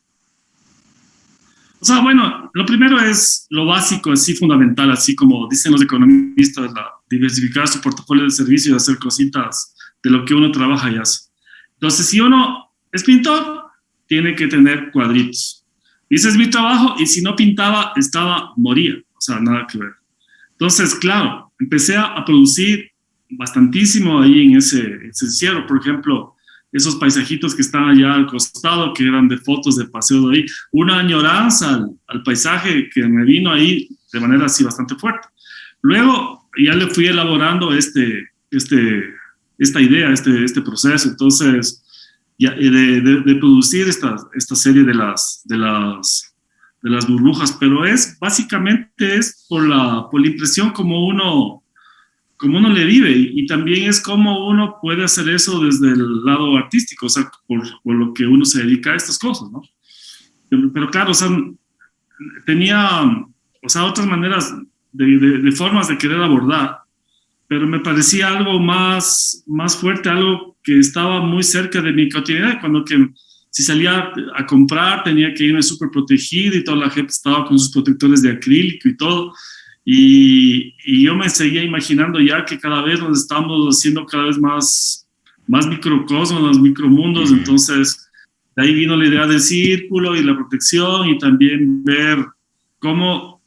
O sea, bueno, lo primero es lo básico, así fundamental, así como dicen los economistas, diversificar su portafolio de servicios y hacer cositas de lo que uno trabaja y hace. Entonces, si uno es pintor, tiene que tener cuadritos. Y ese es mi trabajo, y si no pintaba, moría, o sea, nada que ver. Entonces, claro, empecé a producir bastantísimo ahí en ese encierro. Por ejemplo, esos paisajitos que están allá al costado, que eran de fotos de paseo de ahí, una añoranza al paisaje que me vino ahí de manera así bastante fuerte. Luego ya le fui elaborando esta idea, este proceso. Entonces, de producir esta serie de las burbujas, pero básicamente es por la impresión como uno le vive, y también es como uno puede hacer eso desde el lado artístico, o sea, por lo que uno se dedica a estas cosas, ¿no? Pero claro, o sea, tenía, o sea, otras maneras de formas de querer abordar, pero me parecía algo más fuerte, algo que estaba muy cerca de mi cotidianidad, cuando si salía a comprar tenía que irme súper protegido y toda la gente estaba con sus protectores de acrílico y todo, y yo me seguía imaginando ya que cada vez nos estamos haciendo cada vez más microcosmos, más micromundos. Entonces de ahí vino la idea del círculo y la protección, y también ver cómo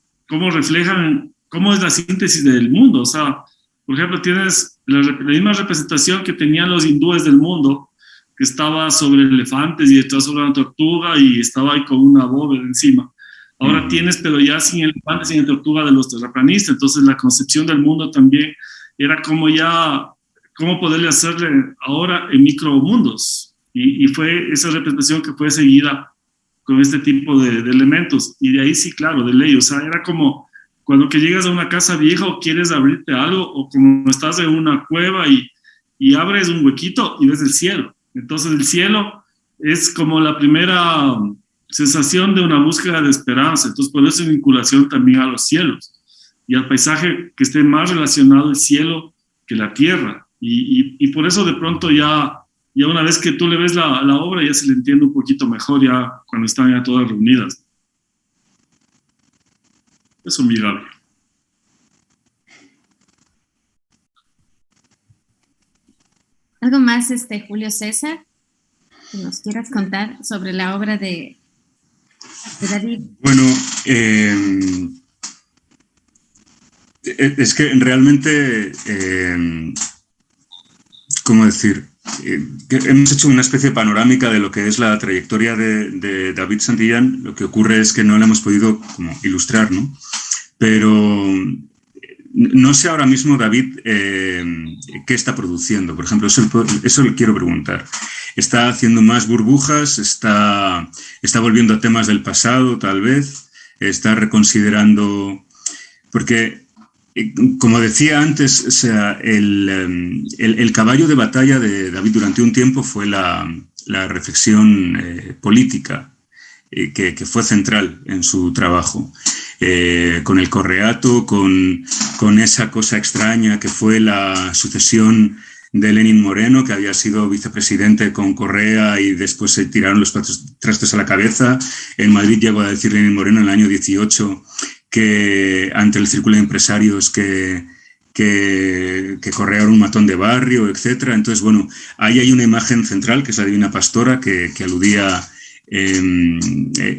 reflejan, cómo es la síntesis del mundo. O sea, por ejemplo, tienes la misma representación que tenían los hindúes del mundo, que estaba sobre elefantes y estaba sobre una tortuga y estaba ahí con una bóveda encima. Ahora tienes, pero ya sin elefantes, sin tortuga, de los terraplanistas. Entonces la concepción del mundo también era cómo poderle hacerle ahora en micromundos. Y fue esa representación que fue seguida con este tipo de elementos. Y de ahí sí, claro, de ley. O sea, era como cuando que llegas a una casa vieja o quieres abrirte algo, o como estás en una cueva y abres un huequito y ves el cielo. Entonces el cielo es como la primera sensación de una búsqueda de esperanza. Entonces por eso vinculación también a los cielos y al paisaje, que esté más relacionado el cielo que la tierra. Y por eso de pronto ya una vez que tú le ves la obra, ya se le entiende un poquito mejor ya cuando están ya todas reunidas. Eso, Miguel. ¿Algo más, Julio César, que nos quieras contar sobre la obra de David? Bueno, es que realmente, ¿cómo decir? Que hemos hecho una especie de panorámica de lo que es la trayectoria de David Santillán. Lo que ocurre es que no la hemos podido como ilustrar, ¿no? Pero no sé ahora mismo, David, qué está produciendo. Por ejemplo, eso le quiero preguntar. ¿Está haciendo más burbujas? ¿Está volviendo a temas del pasado, tal vez? ¿Está reconsiderando? Porque, como decía antes, o sea, el caballo de batalla de David durante un tiempo fue la reflexión política, que fue central en su trabajo. Con el Correato, con esa cosa extraña que fue la sucesión de Lenín Moreno, que había sido vicepresidente con Correa y después se tiraron los trastos a la cabeza. En Madrid llegó a decir Lenín Moreno en el año 18 que ante el círculo de empresarios que Correa era un matón de barrio, etc. Entonces, bueno, ahí hay una imagen central que es la Divina Pastora que aludía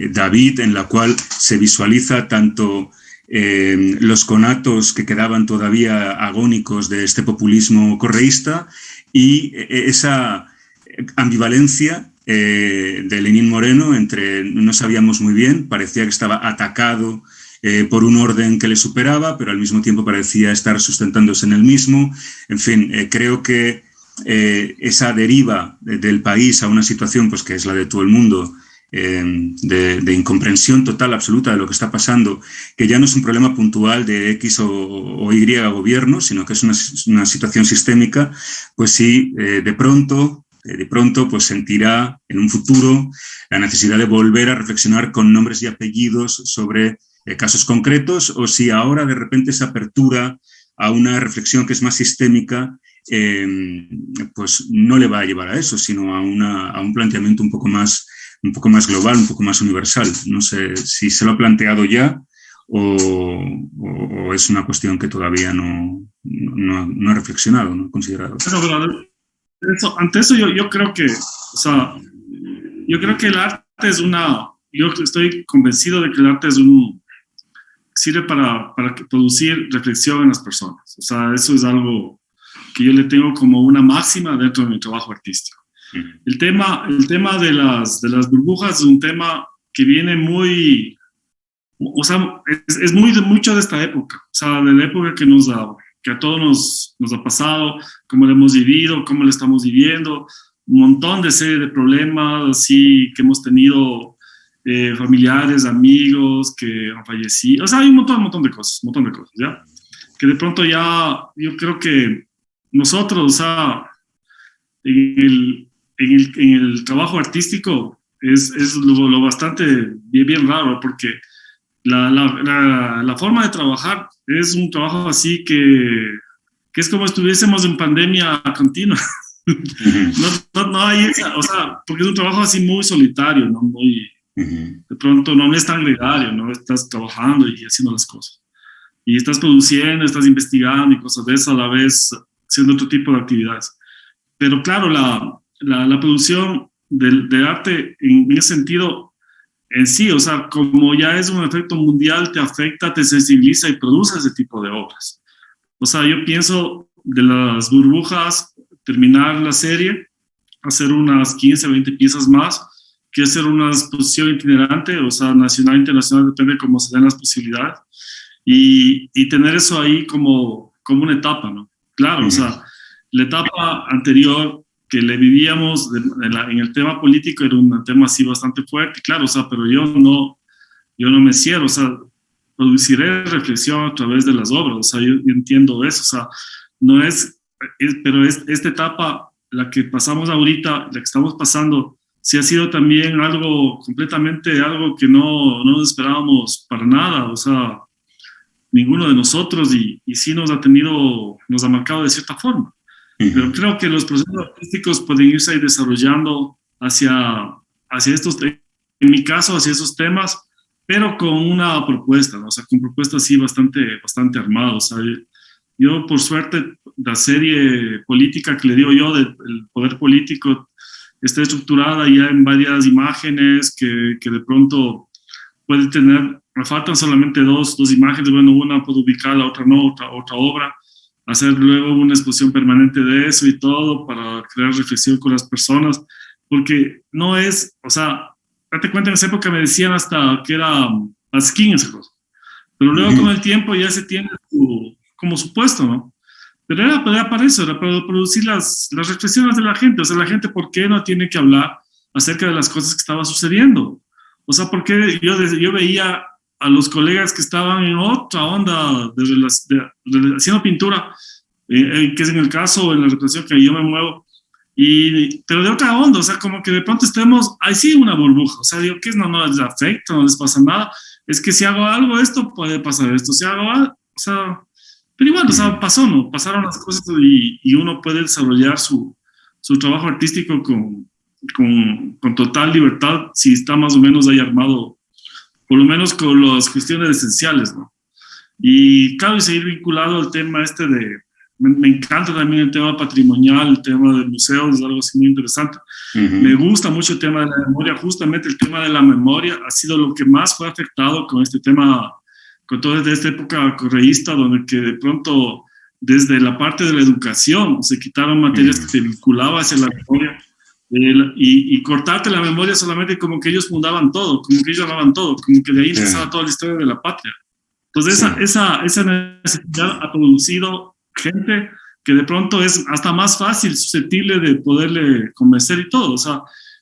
David, en la cual se visualiza tanto los conatos que quedaban todavía agónicos de este populismo correísta y esa ambivalencia de Lenín Moreno entre no sabíamos muy bien, parecía que estaba atacado por un orden que le superaba, pero al mismo tiempo parecía estar sustentándose en el mismo. En fin, creo que esa deriva del país a una situación pues, que es la de todo el mundo, de incomprensión total, absoluta de lo que está pasando, que ya no es un problema puntual de X o Y gobierno, sino que es una situación sistémica, pues sí, de pronto pues sentirá en un futuro la necesidad de volver a reflexionar con nombres y apellidos sobre casos concretos, o si ahora de repente esa apertura a una reflexión que es más sistémica pues no le va a llevar a eso, sino a un planteamiento un poco más global, un poco más universal. No sé si se lo ha planteado ya o es una cuestión que todavía no ha reflexionado, no ha considerado. Pero ante eso yo creo que, o sea, yo creo que el arte yo estoy convencido de que el arte sirve para producir reflexión en las personas. O sea, eso es algo que yo le tengo como una máxima dentro de mi trabajo artístico. El tema de las burbujas es un tema que viene muy, o sea, es mucho de esta época, o sea, de la época que a todos nos ha pasado, cómo lo hemos vivido, cómo lo estamos viviendo, un montón de serie de problemas así que hemos tenido, familiares, amigos que han fallecido, o sea, hay un montón de cosas, ¿ya? Que de pronto ya, yo creo que nosotros, o sea, en el trabajo artístico es lo bastante bien raro, porque la forma de trabajar es un trabajo así que es como estuviésemos en pandemia continua. No hay esa, o sea, porque es un trabajo así muy solitario, ¿no? Muy, de pronto no es tan gregario, ¿no? Estás trabajando y haciendo las cosas. Y estás produciendo, estás investigando y cosas de eso a la vez, haciendo otro tipo de actividades. Pero claro, la producción del arte en ese sentido en sí, o sea, como ya es un efecto mundial, te afecta, te sensibiliza y produce ese tipo de obras. O sea, yo pienso de las burbujas, terminar la serie, hacer unas 15, 20 piezas más, que hacer una exposición itinerante, o sea, nacional, internacional, depende de cómo se den las posibilidades, y tener eso ahí como una etapa, ¿no? Claro, o sea, la etapa anterior que le vivíamos en el tema político era un tema así bastante fuerte, claro, o sea, pero yo no me cierro, o sea, produciré reflexión a través de las obras, o sea, yo entiendo eso, o sea, no pero esta etapa, la que pasamos ahorita, la que estamos pasando, sí ha sido también algo que no nos esperábamos para nada, o sea, ninguno de nosotros, y sí nos ha marcado de cierta forma. Pero creo que los procesos artísticos pueden irse desarrollando hacia estos, en mi caso, hacia esos temas, pero con una propuesta, ¿no? O sea, con propuestas así bastante armadas. O sea, yo, por suerte, la serie política que le digo yo del poder político está estructurada ya en varias imágenes que de pronto puede tener, me faltan solamente dos imágenes, bueno, una puedo ubicar, la otra no, otra obra, hacer luego una exposición permanente de eso y todo para crear reflexión con las personas, porque no es, o sea, date cuenta, en esa época me decían hasta que era pasquín esa cosa, pero luego con el tiempo ya se tiene como su puesto, ¿no? Pero era para eso, era para producir las reflexiones de la gente. O sea, la gente, ¿por qué no tiene que hablar acerca de las cosas que estaban sucediendo? O sea, porque yo veía a los colegas que estaban en otra onda haciendo pintura, que es en el caso, en la representación que yo me muevo, pero de otra onda, o sea, como que de pronto estemos, ahí sí una burbuja, o sea, digo, ¿qué es? No les afecta, no les pasa nada, es que si hago algo, esto puede pasar esto, si hago algo, o sea, pero igual, o sea, pasaron las cosas y uno puede desarrollar su trabajo artístico con total libertad si está más o menos ahí armado, por lo menos con las cuestiones esenciales, ¿no? Y claro, y seguir vinculado al tema me encanta también el tema patrimonial, el tema de museos, es algo así muy interesante. Me gusta mucho el tema de la memoria, justamente el tema de la memoria ha sido lo que más fue afectado con este tema, con toda esta época correísta, donde que de pronto desde la parte de la educación se quitaron materias que te vinculaban hacia la memoria, y cortarte la memoria solamente como que ellos fundaban todo, como que ellos hablaban todo, como que de ahí empezaba toda la historia de la patria. Entonces esa necesidad ha producido gente que de pronto es hasta más fácil, susceptible de poderle convencer y todo. O sea,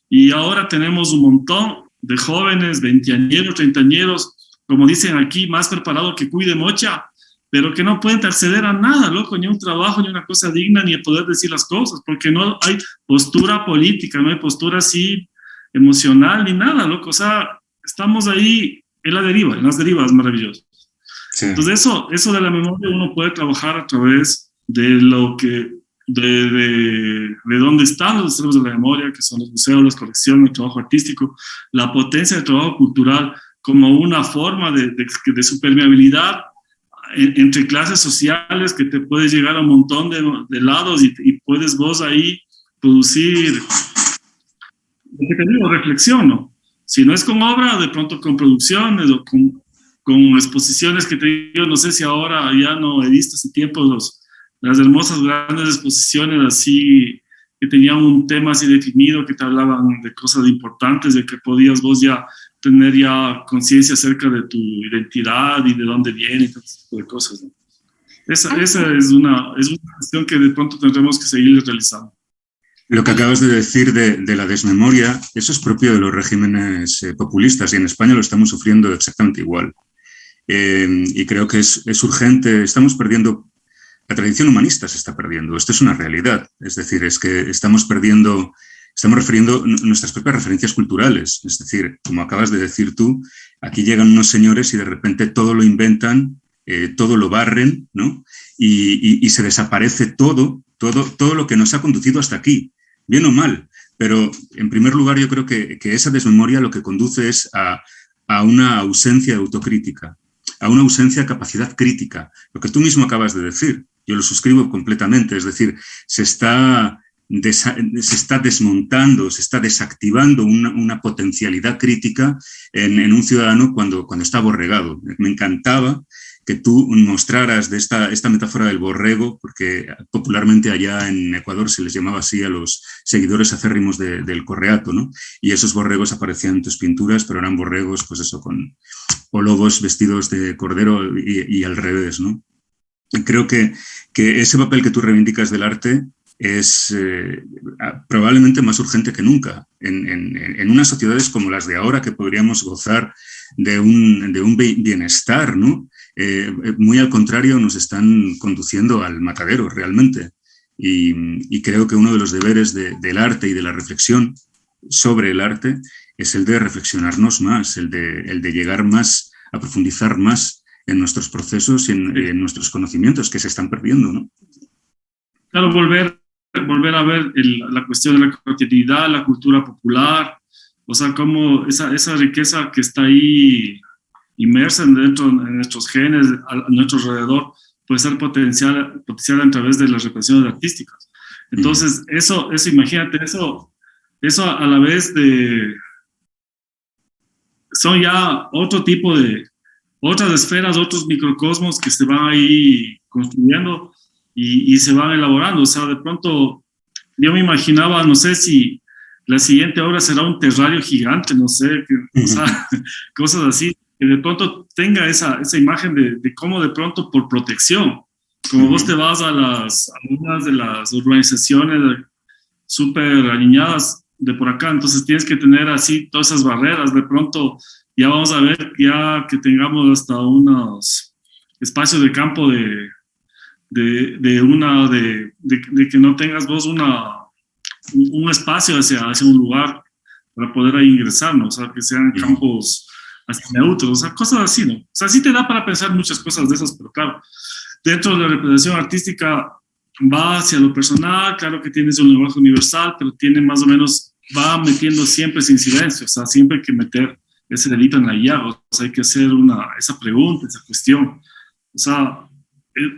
y ahora tenemos un montón de jóvenes, veinteañeros, treintañeros, como dicen aquí, más preparado que cuide mocha, pero que no pueden acceder a nada, loco, ni un trabajo, ni una cosa digna, ni poder decir las cosas, porque no hay postura política, no hay postura así emocional, ni nada, loco. O sea, estamos ahí en la deriva, en las derivas maravillosas. Sí. Entonces eso de la memoria uno puede trabajar a través de lo que, de dónde están los centros de la memoria, que son los museos, las colecciones, el trabajo artístico, la potencia del trabajo cultural como una forma de su permeabilidad entre clases sociales que te puedes llegar a un montón de lados y puedes vos ahí producir, ¿qué te digo? Reflexión, ¿no? Si no es con obra, de pronto con producciones o con exposiciones que te digo, no sé si ahora ya no he visto hace tiempo las hermosas grandes exposiciones así que tenían un tema así definido, que te hablaban de cosas importantes, de que podías vos ya tener ya conciencia acerca de tu identidad y de dónde viene y todo ese tipo de cosas, ¿no? Esa es una cuestión que de pronto tendremos que seguir realizando. Lo que acabas de decir de la desmemoria, eso es propio de los regímenes populistas y en España lo estamos sufriendo exactamente igual. Y creo que es urgente, estamos perdiendo, la tradición humanista se está perdiendo, esto es una realidad, es decir, es que estamos refiriendo nuestras propias referencias culturales, es decir, como acabas de decir tú, aquí llegan unos señores y de repente todo lo inventan, todo lo barren, ¿no? Y se desaparece todo lo que nos ha conducido hasta aquí, bien o mal, pero en primer lugar yo creo que esa desmemoria lo que conduce es a una ausencia de autocrítica, a una ausencia de capacidad crítica, lo que tú mismo acabas de decir, yo lo suscribo completamente, es decir, se está desmontando, se está desactivando una potencialidad crítica en un ciudadano cuando está aborregado. Me encantaba que tú mostraras de esta metáfora del borrego, porque popularmente allá en Ecuador se les llamaba así a los seguidores acérrimos del Correato, ¿no? Y esos borregos aparecían en tus pinturas, pero eran borregos, pues eso, o lobos vestidos de cordero y al revés, ¿no? Y creo que ese papel que tú reivindicas del arte es probablemente más urgente que nunca. En unas sociedades como las de ahora, que podríamos gozar de un bienestar, ¿no? Muy al contrario, nos están conduciendo al matadero realmente. Y creo que uno de los deberes del arte y de la reflexión sobre el arte es el de reflexionarnos más, el de llegar más, a profundizar más en nuestros procesos y en nuestros conocimientos que se están perdiendo, ¿no? Claro, volver volver a ver la cuestión de la cotidianidad, la cultura popular, o sea, cómo esa riqueza que está ahí inmersa dentro de nuestros genes, a nuestro alrededor, puede ser potencial a través de las represiones artísticas. Entonces, eso imagínate, eso a la vez son ya otro tipo de, otras esferas, otros microcosmos que se van ahí construyendo y se van elaborando. O sea, de pronto yo me imaginaba, no sé si la siguiente obra será un terrario gigante, no sé, o sea, cosas así, que de pronto tenga esa imagen de cómo de pronto por protección, como vos te vas a algunas de las urbanizaciones súper alineadas de por acá, entonces tienes que tener así todas esas barreras, de pronto ya vamos a ver ya que tengamos hasta unos espacios de campo de que no tengas vos un espacio hacia un lugar para poder ahí ingresar, ¿no? O sea, que sean campos así neutros, o sea, cosas así, ¿no? O sea, sí te da para pensar muchas cosas de esas, pero claro, dentro de la representación artística va hacia lo personal, claro que tienes un lenguaje universal, pero tiene más o menos, va metiendo siempre esa incidencia, o sea, siempre hay que meter ese delito en la llaga, o sea, hay que hacer esa pregunta, esa cuestión. O sea,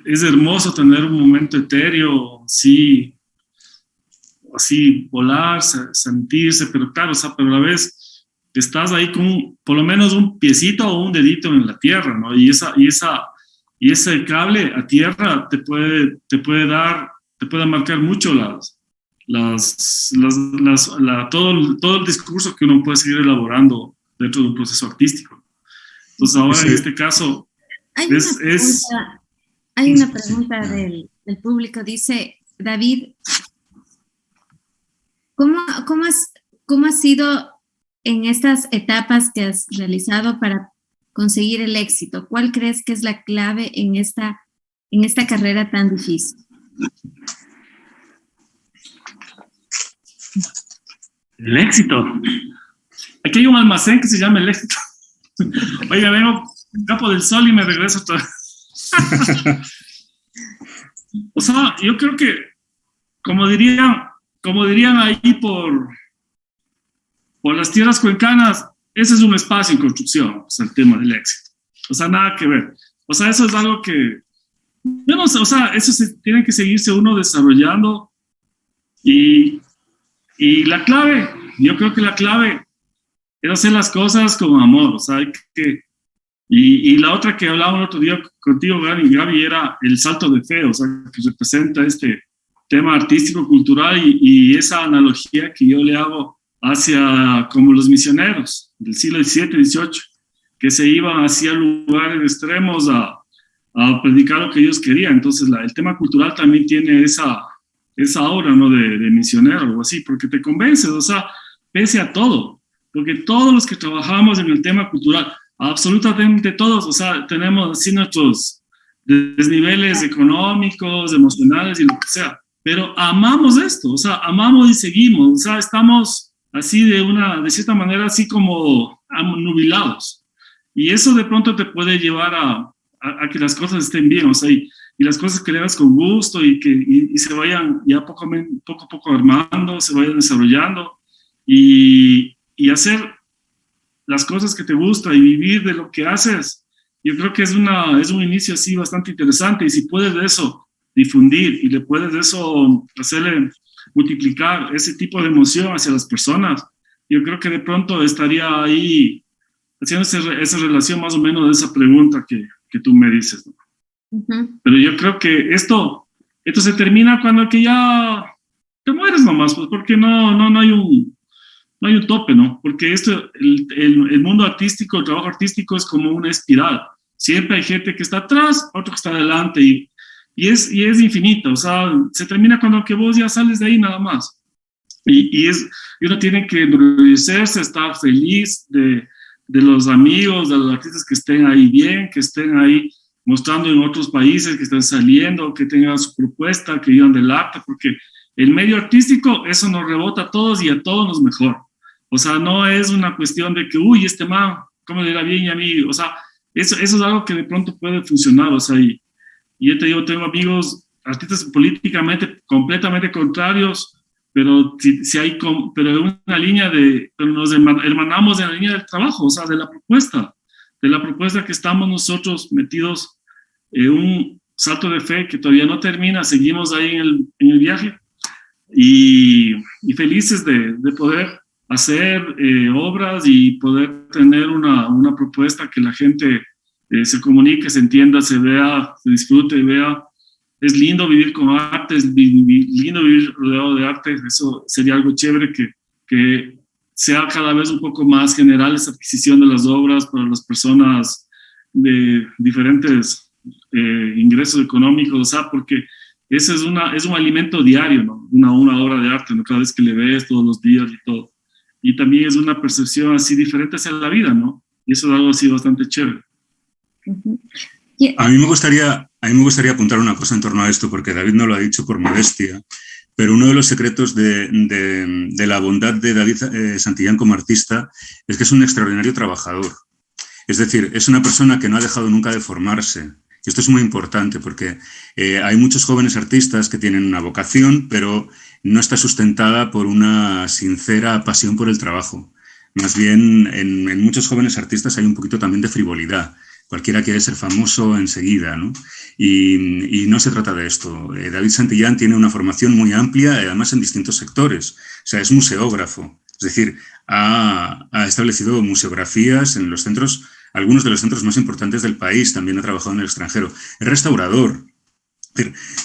es hermoso tener un momento etéreo, así volar, sentirse, pero claro, o sea, pero a la vez estás ahí con por lo menos un piecito o un dedito en la tierra, ¿no? Y ese cable a tierra te puede marcar mucho todo el discurso que uno puede seguir elaborando dentro de un proceso artístico. Entonces ahora en este caso hay una pregunta del público, dice David, ¿cómo ha sido en estas etapas que has realizado para conseguir el éxito? ¿Cuál crees que es la clave en esta carrera tan difícil? El éxito. Aquí hay un almacén que se llama El Éxito. Oiga, vengo al Campo del Sol y me regreso otra vez. O sea, yo creo que, como dirían ahí por las tierras cuencanas, ese es un espacio en construcción, o sea, el tema del éxito. O sea, nada que ver. O sea, eso es algo que, yo no sé, o sea, eso tiene que seguirse uno desarrollando y la clave, yo creo que la clave es hacer las cosas con amor, o sea, y la otra que hablaba el otro día contigo, Gaby, era el salto de fe, o sea, que representa este tema artístico, cultural y esa analogía que yo le hago hacia como los misioneros del siglo XVII, XVIII, que se iban hacia lugares extremos a predicar lo que ellos querían. Entonces, el tema cultural también tiene esa obra, ¿no? De misionero o así, porque te convences, o sea, pese a todo, porque todos los que trabajamos en el tema cultural, absolutamente todos, o sea, tenemos así nuestros desniveles económicos, emocionales y lo que sea, pero amamos esto, o sea, amamos y seguimos, o sea, estamos así de cierta manera así como nubilados, y eso de pronto te puede llevar a que las cosas estén bien, o sea, y las cosas que le hagas con gusto y se vayan ya poco a poco armando, se vayan desarrollando y hacer las cosas que te gusta y vivir de lo que haces. Yo creo que es un inicio así bastante interesante y si puedes de eso difundir y le puedes de eso hacerle multiplicar ese tipo de emoción hacia las personas, yo creo que de pronto estaría ahí haciendo esa relación más o menos de esa pregunta que tú me dices, ¿no? Uh-huh. Pero yo creo que esto se termina cuando que ya te mueres nomás, pues porque no hay un tope, ¿no? Porque el mundo artístico, el trabajo artístico es como una espiral. Siempre hay gente que está atrás, otro que está adelante y es infinita. O sea, se termina cuando que vos ya sales de ahí nada más. Y uno tiene que enorgullecerse, estar feliz de los amigos, de los artistas que estén ahí bien, que estén ahí mostrando en otros países, que estén saliendo, que tengan su propuesta, que vivan del arte, porque el medio artístico, eso nos rebota a todos y a todos nos mejora. O sea, no es una cuestión de que, uy, este man, ¿cómo le irá bien y a mí? O sea, eso es algo que de pronto puede funcionar. O sea, y yo te digo, tengo amigos artistas políticamente completamente contrarios, pero si hay, pero una línea pero nos hermanamos en la línea del trabajo, o sea, de la propuesta que estamos nosotros metidos en un salto de fe que todavía no termina, seguimos ahí en el viaje y felices de poder hacer obras y poder tener una propuesta que la gente se comunique, se entienda, se vea, se disfrute, vea. Es lindo vivir con arte, es lindo vivir rodeado de arte, eso sería algo chévere que sea cada vez un poco más general esa adquisición de las obras para las personas de diferentes ingresos económicos, o sea, porque ese es un alimento diario, ¿no? Una obra de arte, ¿no? Cada vez que le ves todos los días y todo. Y también es una percepción así diferente hacia la vida, ¿no? Y eso es algo así bastante chévere. Uh-huh. A mí me gustaría apuntar una cosa en torno a esto, porque David no lo ha dicho por modestia, pero uno de los secretos de la bondad de David Santillán como artista es que es un extraordinario trabajador. Es decir, es una persona que no ha dejado nunca de formarse. Y esto es muy importante porque hay muchos jóvenes artistas que tienen una vocación, pero no está sustentada por una sincera pasión por el trabajo. Más bien, en muchos jóvenes artistas hay un poquito también de frivolidad. Cualquiera quiere ser famoso enseguida, ¿no? Y no se trata de esto. David Santillán tiene una formación muy amplia, además en distintos sectores. O sea, es museógrafo. Es decir, ha establecido museografías en los centros, algunos de los centros más importantes del país. También ha trabajado en el extranjero. Es restaurador.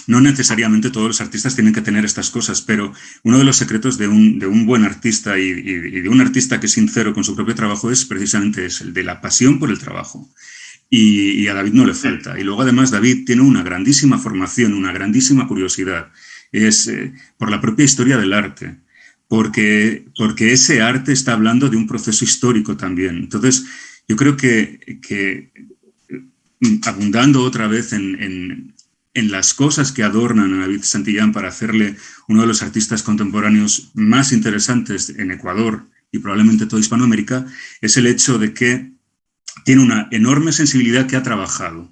No necesariamente todos los artistas tienen que tener estas cosas, pero uno de los secretos de un buen artista y de un artista que es sincero con su propio trabajo es precisamente el de la pasión por el trabajo. Y a David no le falta. Y luego, además, David tiene una grandísima formación, una grandísima curiosidad. Es por la propia historia del arte, porque ese arte está hablando de un proceso histórico también. Entonces, yo creo que abundando otra vez en las cosas que adornan a David Santillán para hacerle uno de los artistas contemporáneos más interesantes en Ecuador y probablemente toda Hispanoamérica, es el hecho de que tiene una enorme sensibilidad que ha trabajado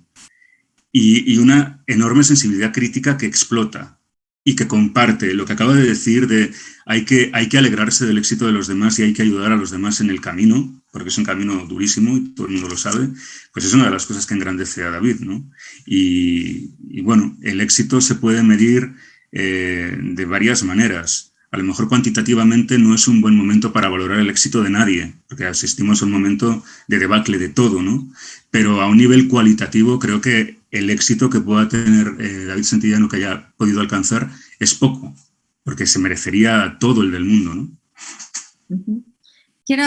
y una enorme sensibilidad crítica que explota y que comparte lo que acaba de decir de hay que alegrarse del éxito de los demás y hay que ayudar a los demás en el camino, porque es un camino durísimo y todo el mundo lo sabe, pues es una de las cosas que engrandece a David, ¿no? Y bueno, el éxito se puede medir de varias maneras. A lo mejor cuantitativamente no es un buen momento para valorar el éxito de nadie, porque asistimos a un momento de debacle de todo, ¿no? Pero a un nivel cualitativo creo que el éxito que pueda tener David Santillán o que haya podido alcanzar es poco, porque se merecería todo el del mundo, ¿no? Uh-huh. Quiero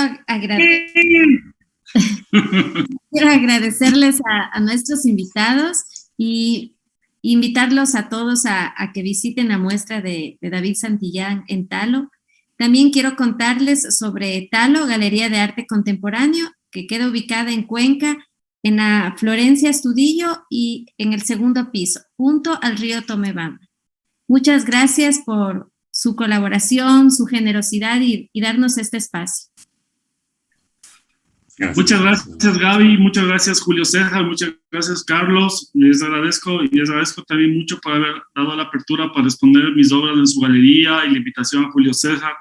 agradecerles a nuestros invitados y invitarlos a todos a que visiten la muestra de David Santillán en Talo. También quiero contarles sobre Talo, Galería de Arte Contemporáneo, que queda ubicada en Cuenca, en la Florencia Astudillo y en el segundo piso, junto al río Tomebamba. Muchas gracias por su colaboración, su generosidad y darnos este espacio. Gracias. Muchas gracias, Gaby, muchas gracias, Julio César, muchas gracias, Carlos. Les agradezco también mucho por haber dado la apertura para exponer mis obras en su galería y la invitación a Julio César.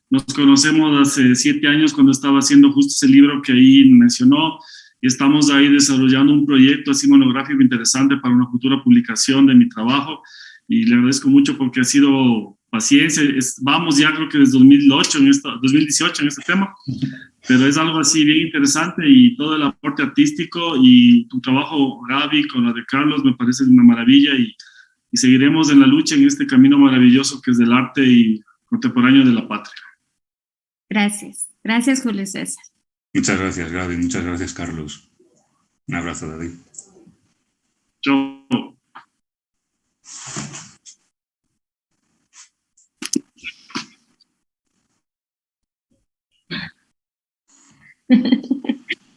Nos conocemos hace 7 años cuando estaba haciendo justo ese libro que ahí mencionó y estamos ahí desarrollando un proyecto así monográfico interesante para una futura publicación de mi trabajo y le agradezco mucho porque ha sido paciencia. Vamos ya creo que desde 2018 en este tema. Pero es algo así bien interesante y todo el aporte artístico y tu trabajo, Gaby, con la de Carlos, me parece una maravilla y seguiremos en la lucha en este camino maravilloso que es del arte y contemporáneo de la patria. Gracias. Gracias, Julio César. Muchas gracias, Gaby. Muchas gracias, Carlos. Un abrazo, David. Chao.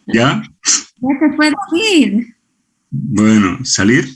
¿Ya? Ya se puede ir. Bueno, ¿salir?